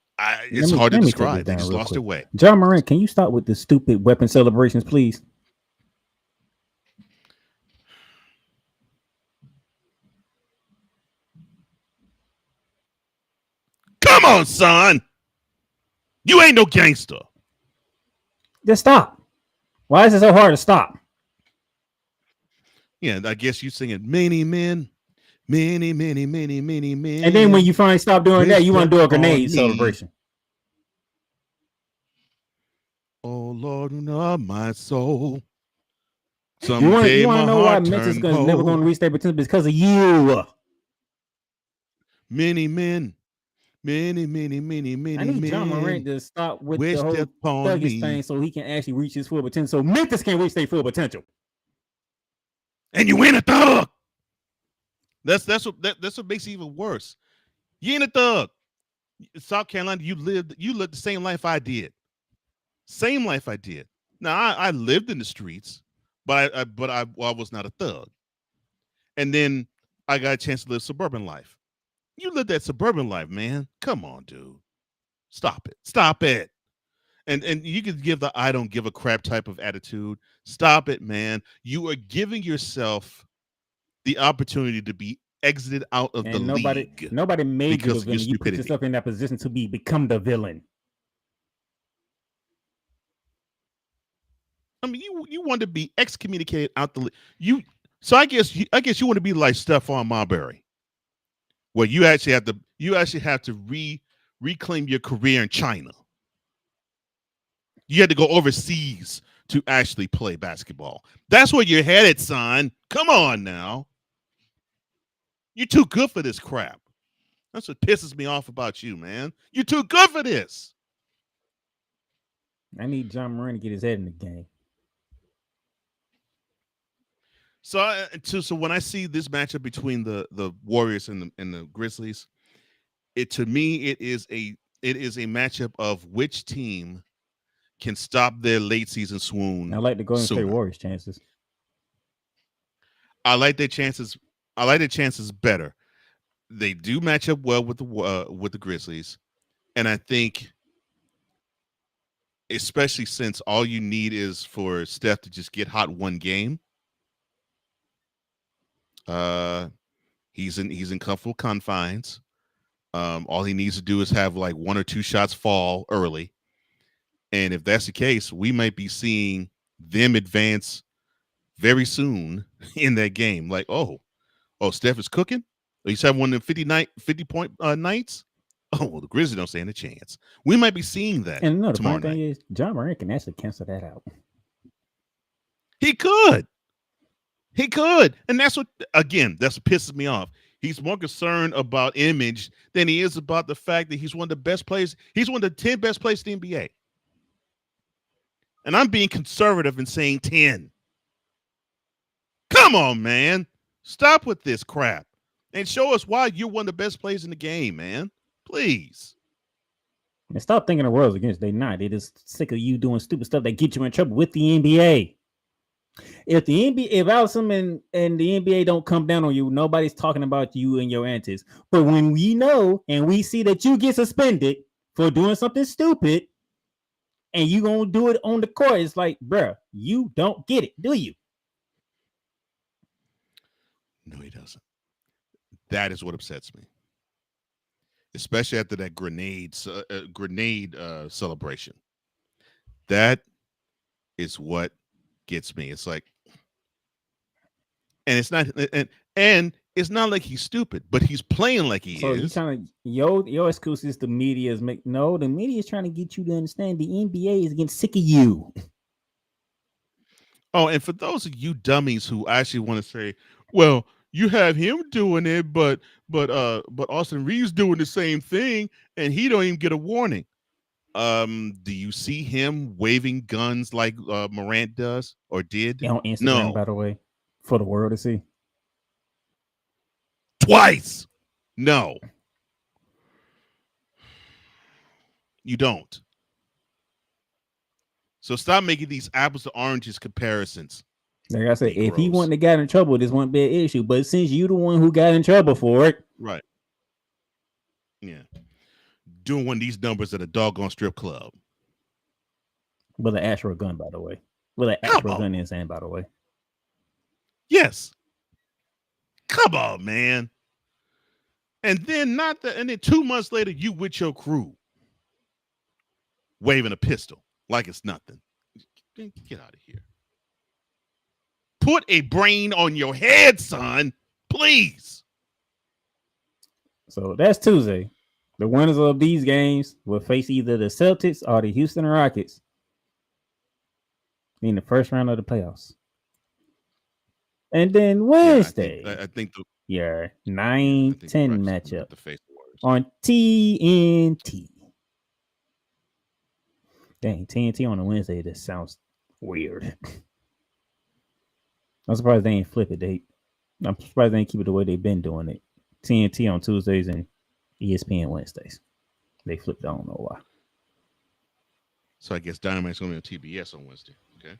It's hard to describe. They just lost their way. John Morant, can you stop with the stupid weapon celebrations, please? Come on, son. You ain't no gangster. Just stop. Why is it so hard to stop? Yeah, I guess you singing many men, many men. And then when you finally stop doing that, you want to do a grenade celebration. Oh Lord, my soul. You want to know why Memphis is never going to reach their potential? Because of you. Many men. I need John Morant to stop with the whole thuggish thing so he can actually reach his full potential. So Memphis can reach their full potential. And you ain't a thug. That's what makes it even worse. You ain't a thug. South Carolina, you lived the same life I did. Same life I did. Now I lived in the streets, but I was not a thug. And then I got a chance to live suburban life. You live that suburban life, man. Come on, dude. Stop it. Stop it. And you could give the I don't give a crap type of attitude. Stop it, man. You are giving yourself the opportunity to be exited out of the league. Nobody made you the because of your villain. You put stupidity. yourself in that position to become the villain. I mean, you want to be excommunicated out the league. So I guess you want to be like Stephon Marbury, where you actually have to reclaim your career in China. You had to go overseas to actually play basketball. That's where you're headed, son. Come on now. You're too good for this crap. That's what pisses me off about you, man. You're too good for this. I need John Moran to get his head in the game. So when I see this matchup between the Warriors and the Grizzlies, to me it is a matchup of which team can stop their late season swoon. I like the Golden State sooner. Warriors chances. I like their chances. I like their chances better. They do match up well with the Grizzlies, and I think, especially since all you need is for Steph to just get hot one game. He's in comfortable confines. All he needs to do is have like one or two shots fall early, and if that's the case, we might be seeing them advance very soon in that game. Like, oh, Steph is cooking. He's having one of the 50 point nights. Oh, well, the Grizzlies don't stand a chance. We might be seeing that. And no, the tomorrow funny thing night. is, John Moran can actually cancel that out. He could. And that's what pisses me off. He's more concerned about image than he is about the fact that he's one of the best players. He's one of the 10 best players in the NBA. And I'm being conservative and saying 10. Come on, man. Stop with this crap. And show us why you're one of the best players in the game, man. Please. And stop thinking the world's against. They're not. They're just sick of you doing stupid stuff that get you in trouble with the NBA. If Allison and the NBA don't come down on you, nobody's talking about you and your antics. But when we know and we see that you get suspended for doing something stupid and you gonna do it on the court, it's like, bruh, you don't get it, do you? No, he doesn't. That is what upsets me, especially after that grenade celebration. That is what gets me. It's like, and it's not, and it's not like he's stupid, but he's playing like he is. So you trying to your excuse is the media is the media is trying to get you to understand the NBA is getting sick of you. Oh, and for those of you dummies who actually want to say, well, you have him doing it, but Austin Reeves doing the same thing, and he don't even get a warning. Do you see him waving guns like Morant does or did? On Instagram, no. By the way, for the world to see. Twice. No. You don't. So stop making these apples to oranges comparisons. Like I said, if he wouldn't have got in trouble, this wouldn't be an issue. But since you the one who got in trouble for it. Right. Yeah. Doing one of these numbers at a doggone strip club. With an actual gun, by the way. With an actual gun in his hand, by the way. Yes. Come on, man. And then 2 months later, you with your crew waving a pistol like it's nothing. Get out of here. Put a brain on your head, son. Please. So that's Tuesday. The winners of these games will face either the Celtics or the Houston Rockets in the first round of the playoffs. And then Wednesday, I think 9-10 matchup on TNT. Dang, TNT on a Wednesday. This sounds weird. I'm surprised they ain't flip it. I'm surprised they ain't keep it the way they've been doing it. TNT on Tuesdays and ESPN Wednesdays. They flipped. I don't know why. So I guess Dynamite's going to be on TBS on Wednesday. Okay.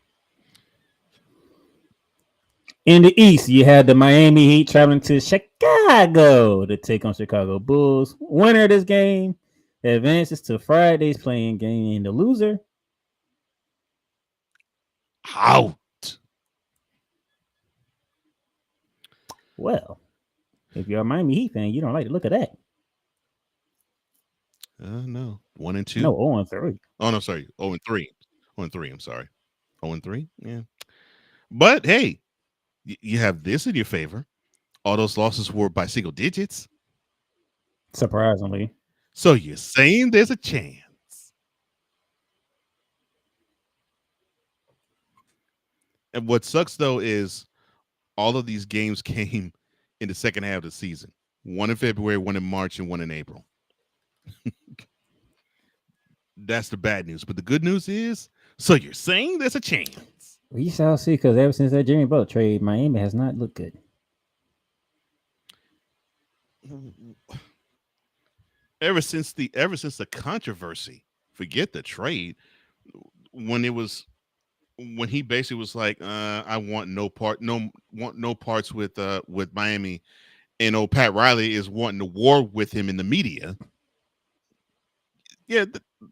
In the East, you had the Miami Heat traveling to Chicago to take on Chicago Bulls. Winner of this game advances to Friday's playing game, and the loser out. Well, if you're a Miami Heat fan, you don't like to look at that. No. 1 and 2. No, 0 and 3. Oh, no, sorry. 0 and 3. 0 and 3, I'm sorry. 0 and 3? Yeah. But, hey, you have this in your favor. All those losses were by single digits. Surprisingly. So you're saying there's a chance. And what sucks, though, is all of these games came in the second half of the season. 1 in February, 1 in March, and 1 in April. That's the bad news. But the good news is, so you're saying there's a chance. We shall see, because ever since that Jimmy Butler trade, Miami has not looked good. Ever since the controversy, forget the trade, when he basically was like, I want no parts with Miami, and old Pat Riley is wanting to war with him in the media. Yeah,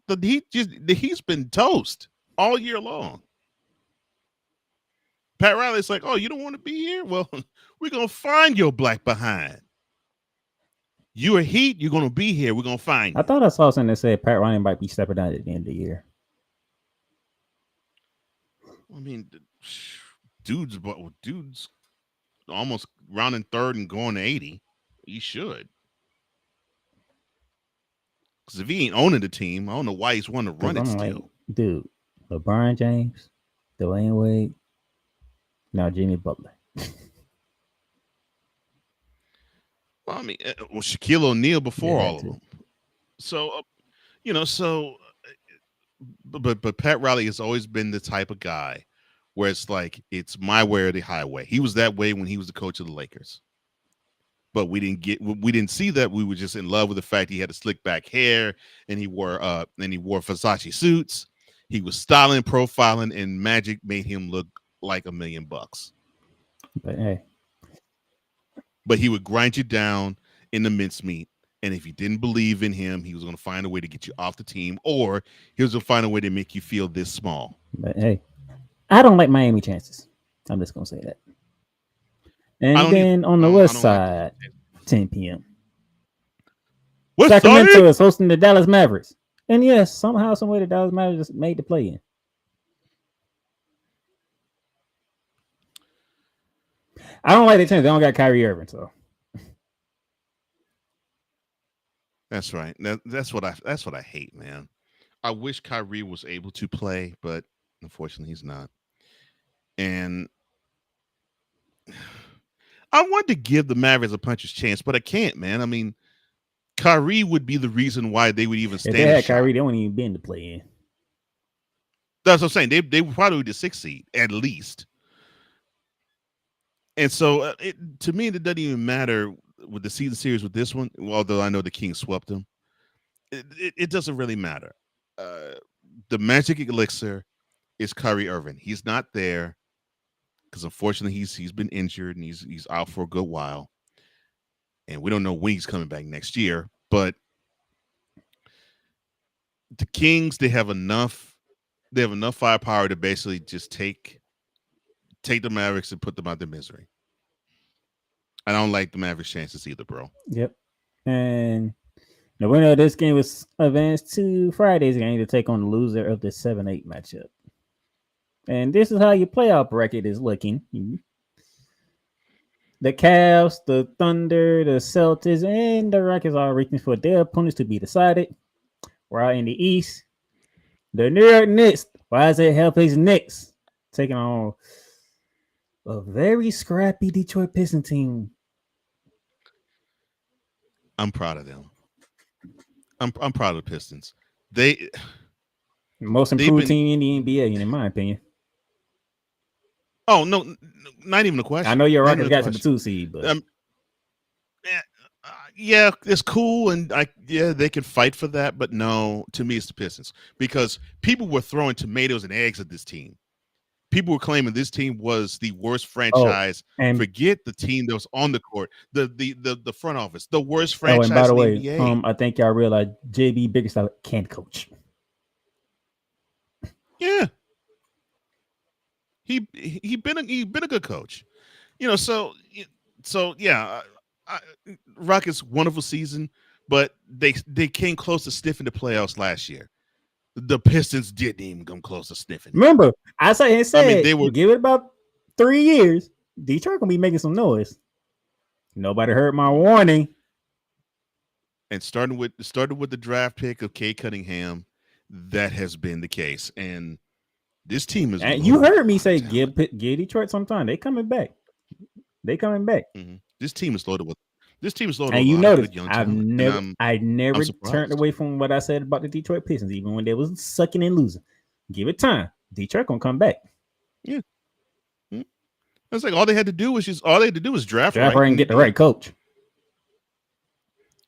the Heat's been toast all year long. Pat Riley's like, oh, you don't want to be here? Well, we're gonna find your black behind. You a Heat, you're gonna be here. We're gonna find you. I thought I saw something that said Pat Riley might be stepping down at the end of the year. I mean, dude's almost rounding third and going to 80. He should. Because if he ain't owning the team, I don't know why he's wanting to run it still. Like, dude, LeBron James, Dwayne Wade, now Jimmy Butler. Well, I mean, Shaquille O'Neal before all of them. So, but Pat Riley has always been the type of guy where it's like, it's my way or the highway. He was that way when he was the coach of the Lakers. But we didn't see that. We were just in love with the fact he had a slick back hair and he wore Versace suits. He was styling, profiling, and Magic made him look like $1 million. But hey. But he would grind you down in the mincemeat. And if you didn't believe in him, he was going to find a way to get you off the team, or he was going to find a way to make you feel this small. But hey, I don't like Miami chances. I'm just going to say that. And then on the west side, 10 p.m. Sacramento is hosting the Dallas Mavericks. And yes, somehow, some way, the Dallas Mavericks made the play-in. I don't like the chance. They don't got Kyrie Irving, so. That's right. That's what I hate, man. I wish Kyrie was able to play, but unfortunately, he's not. And I want to give the Mavericks a puncher's chance, but I can't, man. I mean, Kyrie would be the reason why they would even stand. If they had Kyrie, they wouldn't even be in the play-in. That's what I'm saying. They would probably be the 6th seed at least. And so, to me, it doesn't even matter with the season series with this one. Although I know the Kings swept them, it doesn't really matter. The magic elixir is Kyrie Irving. He's not there because unfortunately he's been injured and he's out for a good while, and we don't know when he's coming back next year. But the Kings, they have enough firepower to basically just take the Mavericks and put them out their misery. I don't like the Mavericks' chances either, bro. Yep. And the winner of this game was advanced to Friday's game to take on the loser of the 7-8 matchup. And this is how your playoff bracket is looking. The Cavs, the Thunder, the Celtics, and the Rockets are reaching for their opponents to be decided. While in the East, the New York Knicks, why is it Hellface Knicks, taking on a very scrappy Detroit Pistons team. I'm proud of them. I'm proud of the Pistons. They most improved team in the NBA, in my opinion. Oh no, not even a question. I know your Rockets got to the 2 seed, but yeah, it's cool, and they can fight for that, but no, to me, it's the Pistons because people were throwing tomatoes and eggs at this team. People were claiming this team was the worst franchise. and Forget the team that was on the court, the front office, the worst and by franchise the in way, the NBA. I think y'all realize JB Bickerstaff can't coach. Yeah, he been a good coach, So yeah, Rockets wonderful season, but they came close to sniffing the playoffs last year. The Pistons didn't even come close to sniffing. Remember, I said, they were give it about 3 years. Detroit gonna be making some noise. Nobody heard my warning. And started with the draft pick of Cade Cunningham, that has been the case. And this team is. And you heard me say, give Detroit some time. They coming back. Mm-hmm. This team is loaded with. And you notice, I never surprised. turned away from what I said about the Detroit Pistons, even when they was sucking and losing. Give it time. Detroit gonna come back. Yeah. It's like all they had to do was draft right and get the right coach.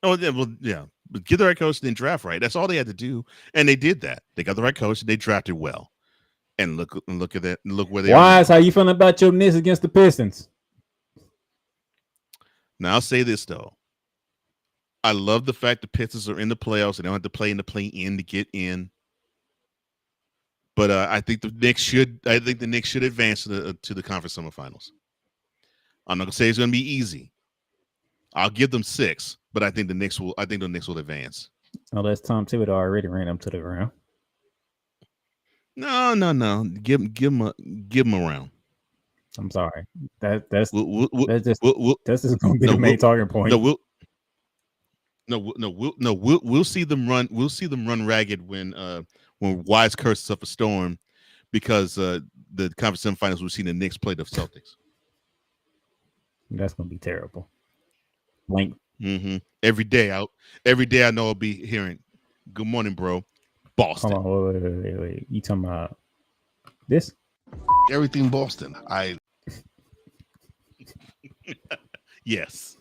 Oh, yeah, well, yeah. But get the right coach, then draft right. That's all they had to do, and they did that. They got the right coach, and they drafted well. And look at that. Look where they are. Wise, how you feeling about your Knicks against the Pistons? Now I'll say this though. I love the fact the Pistons are in the playoffs and they don't have to play in the play-in to get in. But I think the Knicks should advance to the conference semifinals. I'm not gonna say it's gonna be easy. I'll give them 6, but I think the Knicks will advance. Unless Tom Thibodeau already ran them to the ground. No. Give them a round. I'm sorry. That's just going to be the main talking point. We'll see them run. We'll see them run ragged when Wise curses up a storm, because the conference semifinals we've seen the Knicks play the Celtics. That's going to be terrible. Link. Mm-hmm. Every day I know I'll be hearing, "Good morning, bro, Boston." Hold on, wait. You talking about this? Everything Boston. Yes.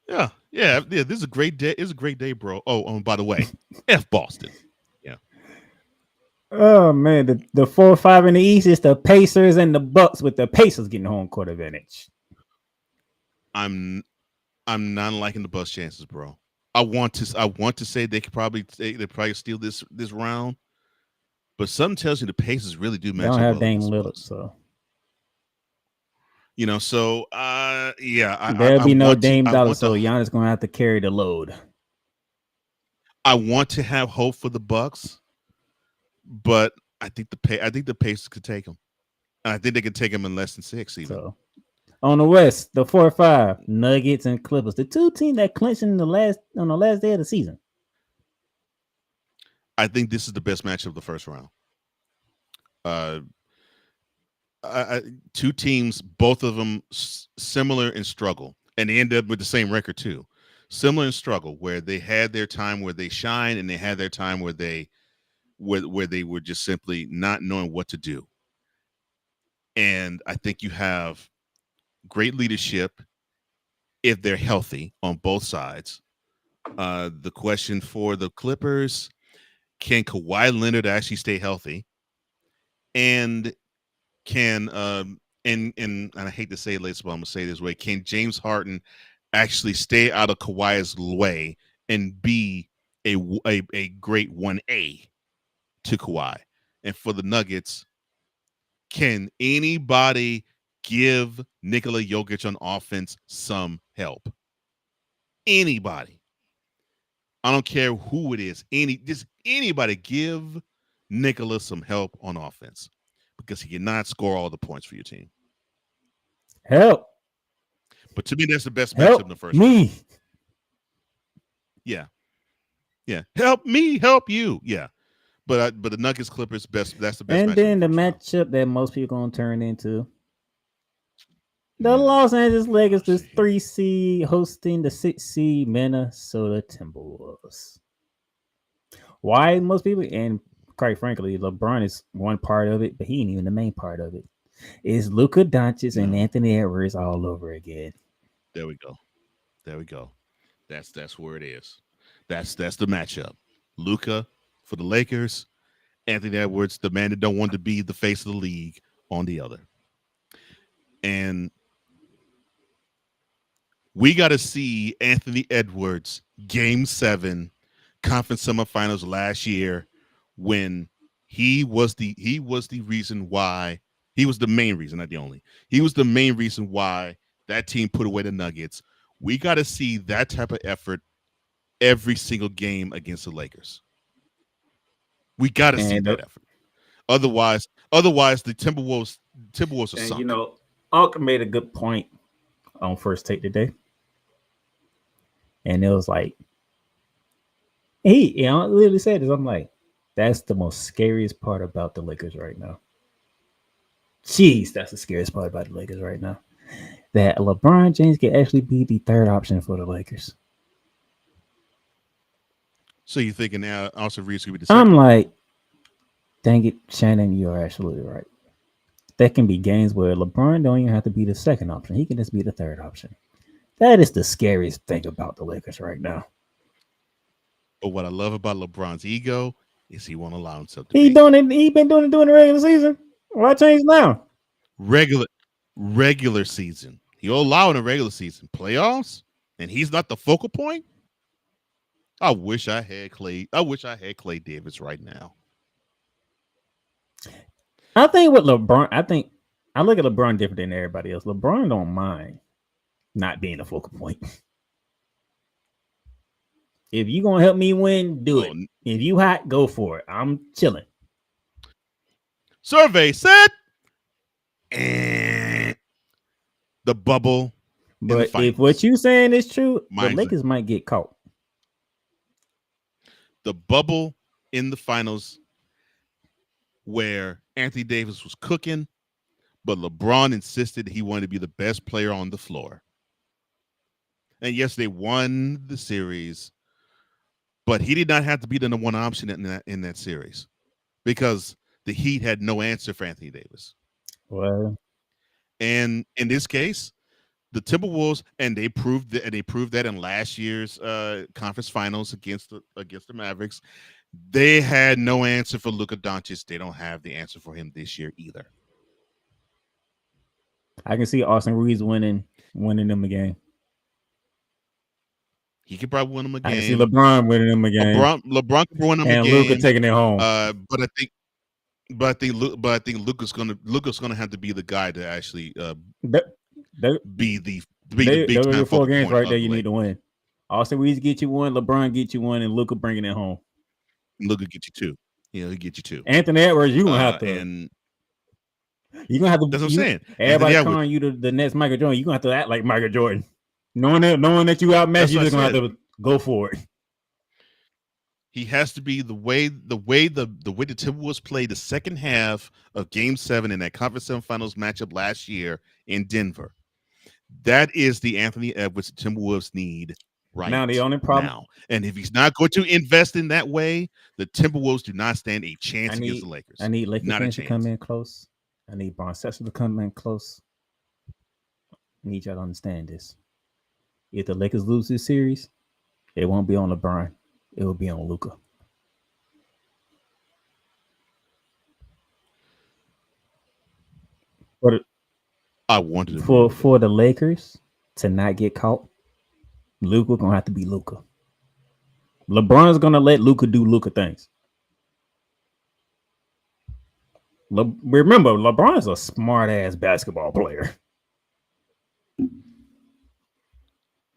Yeah. This is a great day. It's a great day, bro. Oh, by the way, F Boston. Yeah. Oh man, the 4-5 in the East is the Pacers and the Bucks, with the Pacers getting home court advantage. I'm not liking the Bucks' chances, bro. I want to say they could probably steal this round, but something tells me the Pacers really do match. They don't up have well Dame Lillard, so yeah. There'll be no Dame Dollar, so Giannis gonna have to carry the load. I want to have hope for the Bucks, but I think the Pacers could take them. I think they can take them in less than 6 even. So, on the West, the 4-5 Nuggets and Clippers, the two teams that clinched on the last day of the season. I think this is the best matchup of the first round. Two teams, both of them similar in struggle, and they end up with the same record too. Similar in struggle, where they had their time where they shine, and they had their time where they were just simply not knowing what to do. And I think you have great leadership if they're healthy on both sides. The question for the Clippers: can Kawhi Leonard actually stay healthy? And can and I hate to say it, but I'm gonna say it this way: can James Harden actually stay out of Kawhi's way and be a great 1A to Kawhi? And for the Nuggets, can anybody give Nikola Jokic on offense some help? Anybody. I don't care who it is. Anybody give Nikola some help on offense, because he cannot score all the points for your team. Help. But to me, that's the best matchup in the first me. round. Yeah. Help me, help you. Yeah. But the Nuggets Clippers best. That's the best. And then the matchup that most people gonna turn into the Los Angeles Lakers, the 3 seed hosting the 6 seed Minnesota Timberwolves. Why most people, and quite frankly, LeBron is one part of it, but he ain't even the main part of it. It's Luka Doncic and Anthony Edwards all over again. There we go. There we go. That's where it is. That's the matchup. Luka for the Lakers, Anthony Edwards, the man that don't want to be the face of the league, on the other. And we got to see Anthony Edwards game 7 conference semifinals last year when he was the reason why, he was the main reason, not the only. He was the main reason why that team put away the Nuggets. We got to see that type of effort every single game against the Lakers. We got to see that effort. Otherwise the Timberwolves are And sunk. you know, Unc made a good point on First Take today. And it was like, he literally said this. I'm like, that's the most scariest part about the Lakers right now. Jeez, that's the scariest part about the Lakers right now. That LeBron James can actually be the third option for the Lakers. So you're thinking now Austin Reeves could be the second? I'm like, dang it, Shannon, you're absolutely right. There can be games where LeBron don't even have to be the second option. He can just be the third option. That is the scariest thing about the Lakers right now. But what I love about LeBron's ego is he won't allow himself to He been doing it during the regular season. Why change now? Regular season. He'll allow it in regular season. Playoffs, and he's not the focal point. I wish I had Clay. I wish I had Clay Davis right now. I think with LeBron, I look at LeBron different than everybody else. LeBron don't mind not being a focal point. If you gonna help me win, do it. If you hot, go for it. I'm chilling. Survey said, and the bubble. But if what you saying is true, the Lakers might get caught. The bubble in the finals, where Anthony Davis was cooking, but LeBron insisted he wanted to be the best player on the floor. And yes, they won the series, but he did not have to be the number one option in that series because the Heat had no answer for Anthony Davis. Well, and in this case, the Timberwolves, and they proved that in last year's conference finals against the Mavericks, they had no answer for Luka Doncic. They don't have the answer for him this year either. I can see Austin Reeves winning them a game. He could probably win them a game. I can see LeBron winning them a game. LeBron could win them a game. And Luka taking it home. But I think Luka's gonna have to be the guy to actually be the big time 4 games right there. You need to win. Austin Reeves get you one, LeBron get you one, and Luka bringing it home. Luka get you 2. Yeah, he get you 2. Anthony Edwards, you gonna have to. And you're gonna have to. That's what I'm saying. Everybody calling you the next Michael Jordan. You're gonna have to act like Michael Jordan. Knowing that you outmatched, you're just gonna have to go for it. He has to be the way the Timberwolves played the second half of Game 7 in that conference semifinals matchup last year in Denver. That is the Anthony Edwards the Timberwolves need right now. The only problem now, and if he's not going to invest in that way, the Timberwolves do not stand a chance against the Lakers. I need Lakers fans to come in close. I need Bron Sexton to come in close. I need y'all to understand this. If the Lakers lose this series, it won't be on LeBron. It will be on Luka. I wanted for the Lakers to not get caught. Luka gonna have to be Luka. LeBron's gonna let Luka do Luka things. Remember, LeBron's a smart ass basketball player.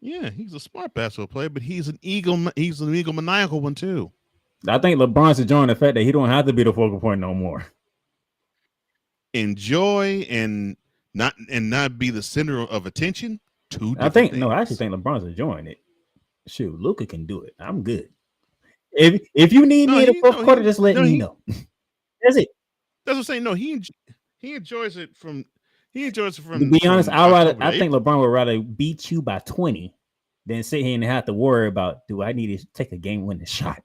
Yeah, he's a smart basketball player, but he's an egomaniacal one too. I think LeBron's enjoying the fact that he don't have to be the focal point no more. Enjoy and not be the center of attention. I actually think LeBron's enjoying it. Shoot, Luka can do it. I'm good. If you need me in the fourth quarter, just let me know. That's it. That's what I'm saying. No, he enjoys it from. He enjoys it from. To be honest, I think LeBron would rather beat you by 20 than sit here and have to worry about, do I need to take a game-winning shot?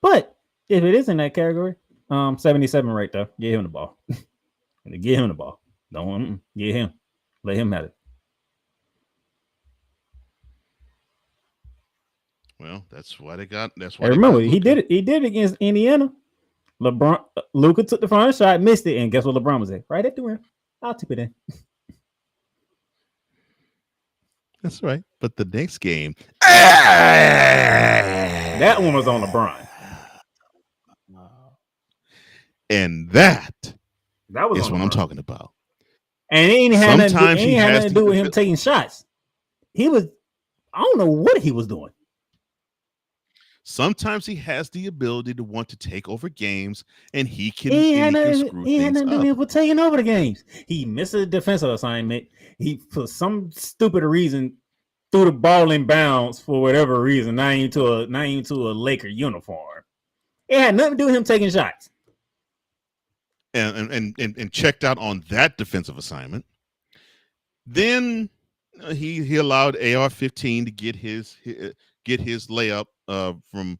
But if it is in that category, 77 right there. Get him the ball. Get him the ball. Don't get him. Let him have it. Well, that's why they got. That's why And they remember, got he did Luka. it. He did it against Indiana. LeBron, Luka took the final shot, missed it, and guess what? LeBron was at right at the rim. I'll tip it in. That's right. But the next game, That one was on LeBron. and that That was is on what I'm LeBron. talking about. And it ain't had nothing Sometimes he has to do with him taking shots. He was, I don't know what he was doing. Sometimes he has the ability to want to take over games, and he can He had screw things nothing to up. do with taking over the games. He missed a defensive assignment. He, for some stupid reason, threw the ball in bounds for whatever reason, not even to a Laker uniform. It had nothing to do with him taking shots. And checked out on that defensive assignment. Then he allowed AR-15 to get his layup from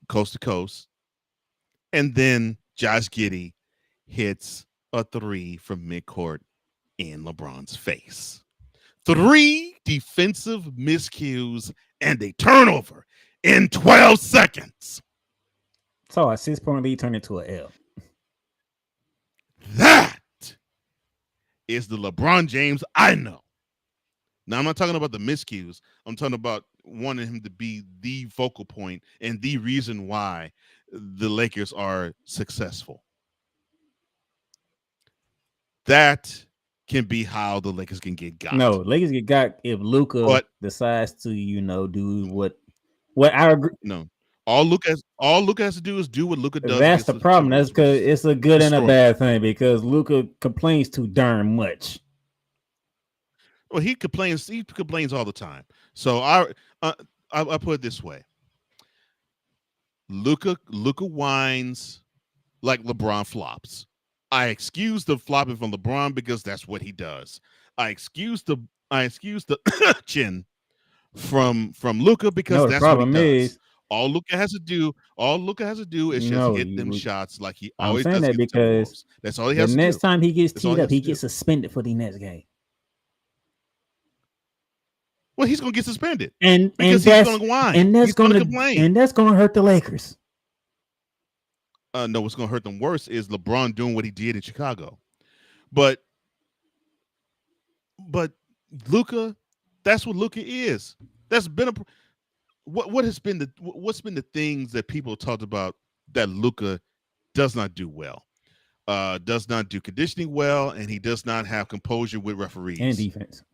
coast to coast, and then Josh Giddey hits a three from midcourt in LeBron's face. 3 defensive miscues and a turnover in 12 seconds. So a 6-point lead turned into an L. That is the LeBron James I know. Now, I'm not talking about the miscues. I'm talking about wanting him to be the focal point and the reason why the Lakers are successful. That can be how the Lakers can get got. No, Lakers get got if Luka decides to, do what I agree. No. All Luka has to do is do what Luka does. That's the problem. That's because it's a good and a bad thing because Luka complains too darn much. Well, he complains all the time. So I put it this way. Luka whines like LeBron flops. I excuse the flopping from LeBron because that's what he does. I excuse the chin from Luka because that's what he does. All Luka has to do is just hit them shots like he always does. That because that's all he has to do. The next time he gets teed up, he gets suspended for the next game. Well, he's gonna get suspended, and he's gonna whine, and that's gonna complain, and that's gonna hurt the Lakers. No, what's gonna hurt them worse is LeBron doing what he did in Chicago. But Luka, that's what Luka is. That's been what's been the things that people talked about that Luka does not do well. Does not do conditioning well, and he does not have composure with referees and defense.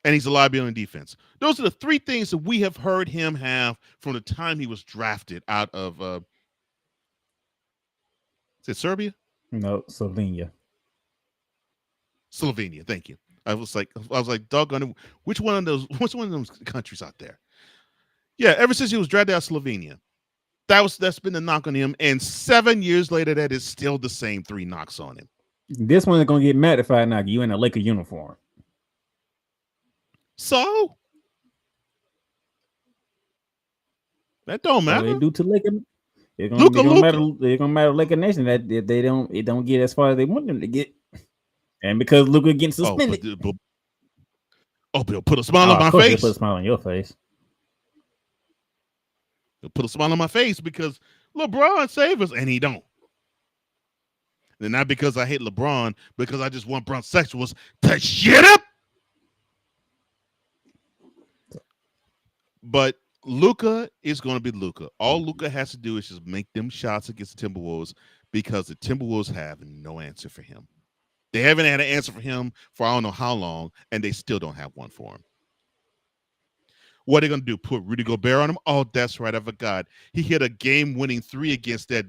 And he's a liability in defense. Those are the 3 things that we have heard him have from the time he was drafted out of is it Serbia? No, Slovenia. Slovenia, thank you. I was like, doggone it, which one of those countries out there? Yeah, ever since he was drafted out of Slovenia. That's been the knock on him. And 7 years later, that is still the same 3 knocks on him. This one's gonna get mad if I knock you in a Laker uniform. So that don't matter. They do to Laker. They're gonna matter Laker Nation that they don't get as far as they want them to get. And because Luka getting suspended. Bill, put a smile on my face. Put a smile on your face. He'll put a smile on my face because LeBron saved us, and he don't. And not because I hate LeBron, because I just want bronsexuals to shut up. But Luka is going to be Luka. All Luka has to do is just make them shots against the Timberwolves because the Timberwolves have no answer for him. They haven't had an answer for him for I don't know how long, and they still don't have one for him. What are they going to do? Put Rudy Gobert on him? Oh, that's right. I forgot. He hit a game-winning 3 against that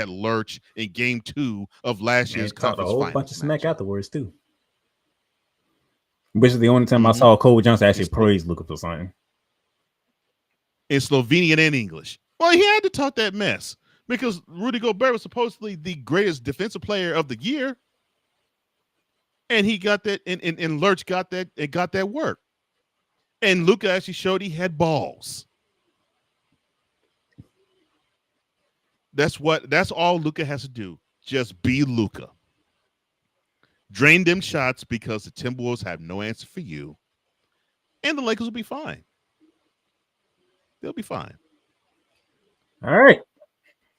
lurch in Game 2 of last year's conference finals. A whole bunch of smack afterwards too. Which is the only time I saw Cole Johnson actually praise Luka for something. In Slovenian and English. Well, he had to talk that mess because Rudy Gobert was supposedly the greatest defensive player of the year. And he got that, and Lurch got that, and got that work. And Luka actually showed he had balls. That's all Luka has to do. Just be Luka. Drain them shots because the Timberwolves have no answer for you. And the Lakers will be fine. They'll be fine. All right.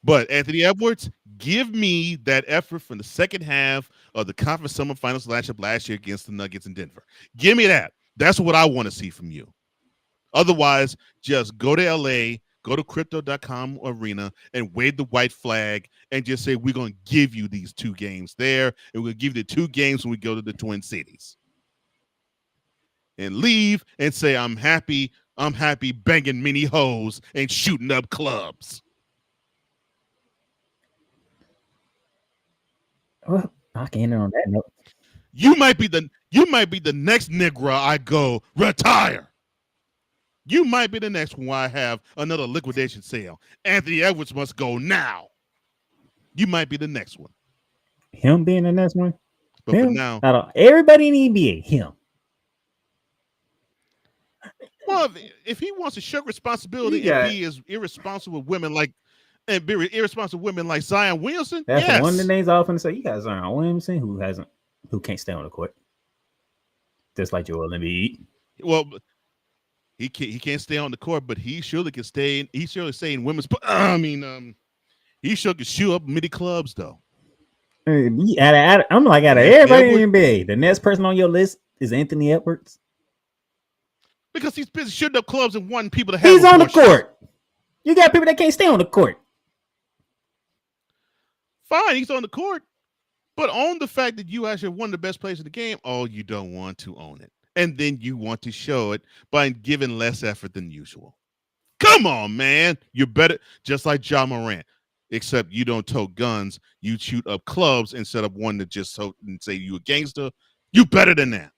But Anthony Edwards, give me that effort from the second half of the conference semifinals matchup last year against the Nuggets in Denver. Give me that. That's what I want to see from you. Otherwise, just go to LA, go to crypto.com arena and wave the white flag and just say, we're going to give you these 2 games there. And we're going to give you the 2 games when we go to the Twin Cities. And leave and say, I'm happy banging mini hoes and shooting up clubs. Well, I can end on that note. You might be the next Negro I go retire. You might be the next one I have another liquidation sale. Anthony Edwards must go now. You might be the next one. Him being the next one? But him? for now, Out of everybody in the NBA, him. Well, if he wants to shirk responsibility and be as irresponsible with women like Zion Williamson, that's yes. one of the names I often say. You got Zion Williamson who can't stay on the court, just like Joel Embiid. Well, he can't stay on the court, but he surely can stay. He surely stay in women's. He sure can shoot up midi clubs though. I'm like out of everybody in the NBA, the next person on your list is Anthony Edwards. Because he's busy shooting up clubs and wanting people to have. He's on the court. You got people that can't stay on the court. Fine, he's on the court, but own the fact that you actually won the best players in the game. Oh, you don't want to own it, and then you want to show it by giving less effort than usual. Come on, man, you're better. Just like Ja Morant, except you don't tote guns. You shoot up clubs instead of one to just tote and say you a gangster. You better than that.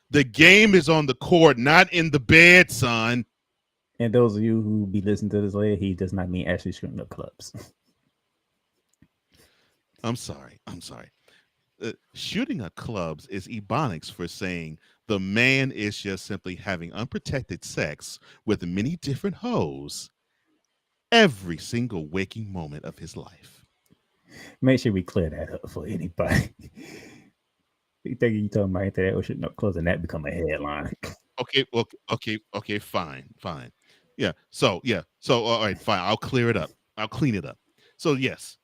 The game is on the court, not in the bed, son. And those of you who be listening to this later, he does not mean actually shooting up clubs. I'm sorry. Shooting up clubs is ebonics for saying the man is just simply having unprotected sex with many different hoes every single waking moment of his life. Make sure we clear that up for anybody. You think you talking about Anthony Edwards shooting up clubs and that become a headline? Okay, fine. Yeah. So all right, fine. I'll clear it up. I'll clean it up. So yes,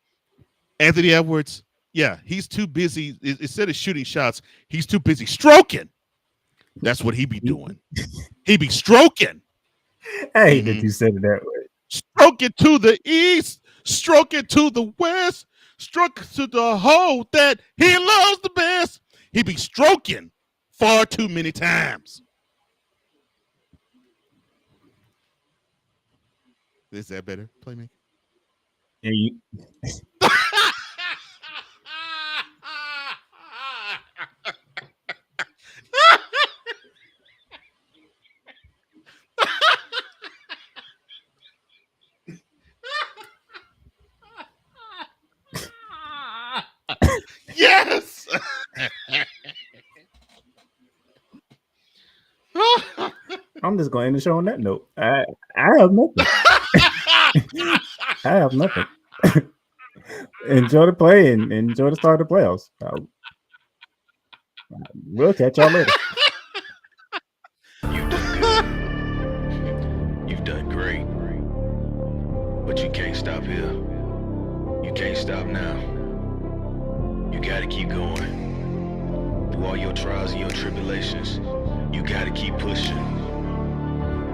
Anthony Edwards, yeah, he's too busy. Instead of shooting shots, he's too busy stroking. That's what he be doing. He be stroking. I hate that you said it that way. Stroke it to the east, stroke it to the west, stroke to the hoe that he loves the best. He be stroking far too many times. Is that better, Playmaker? Yeah, you. Yes. I'm just going to end the show on that note. I have nothing. I have nothing. Enjoy the play and enjoy the start of the playoffs. We'll catch y'all later. You've done great. But you can't stop here. You can't stop now. You gotta keep going. Through all your trials and your tribulations, you gotta keep pushing.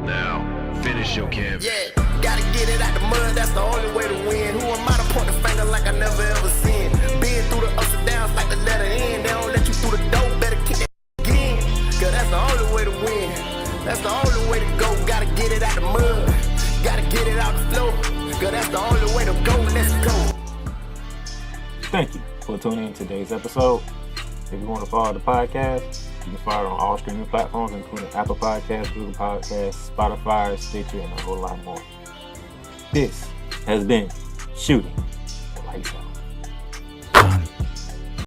Now, finish your canvas. Yeah, gotta get it out the mud, that's the only way to win. Who am I to point the finger like I never ever seen? Been through the ups and downs like the letter N. They don't let you through the door, better kick that again. Cause that's the only way to win. That's the only way to go. Gotta get it out the mud. Gotta get it out the floor. Cause that's the only way to go. Let's go. Thank you for tuning in to today's episode. If you want to follow the podcast, you can follow it on all streaming platforms, including Apple Podcasts, Google Podcasts, Spotify, Stitcher, and a whole lot more. This has been Shooting the Lights Out.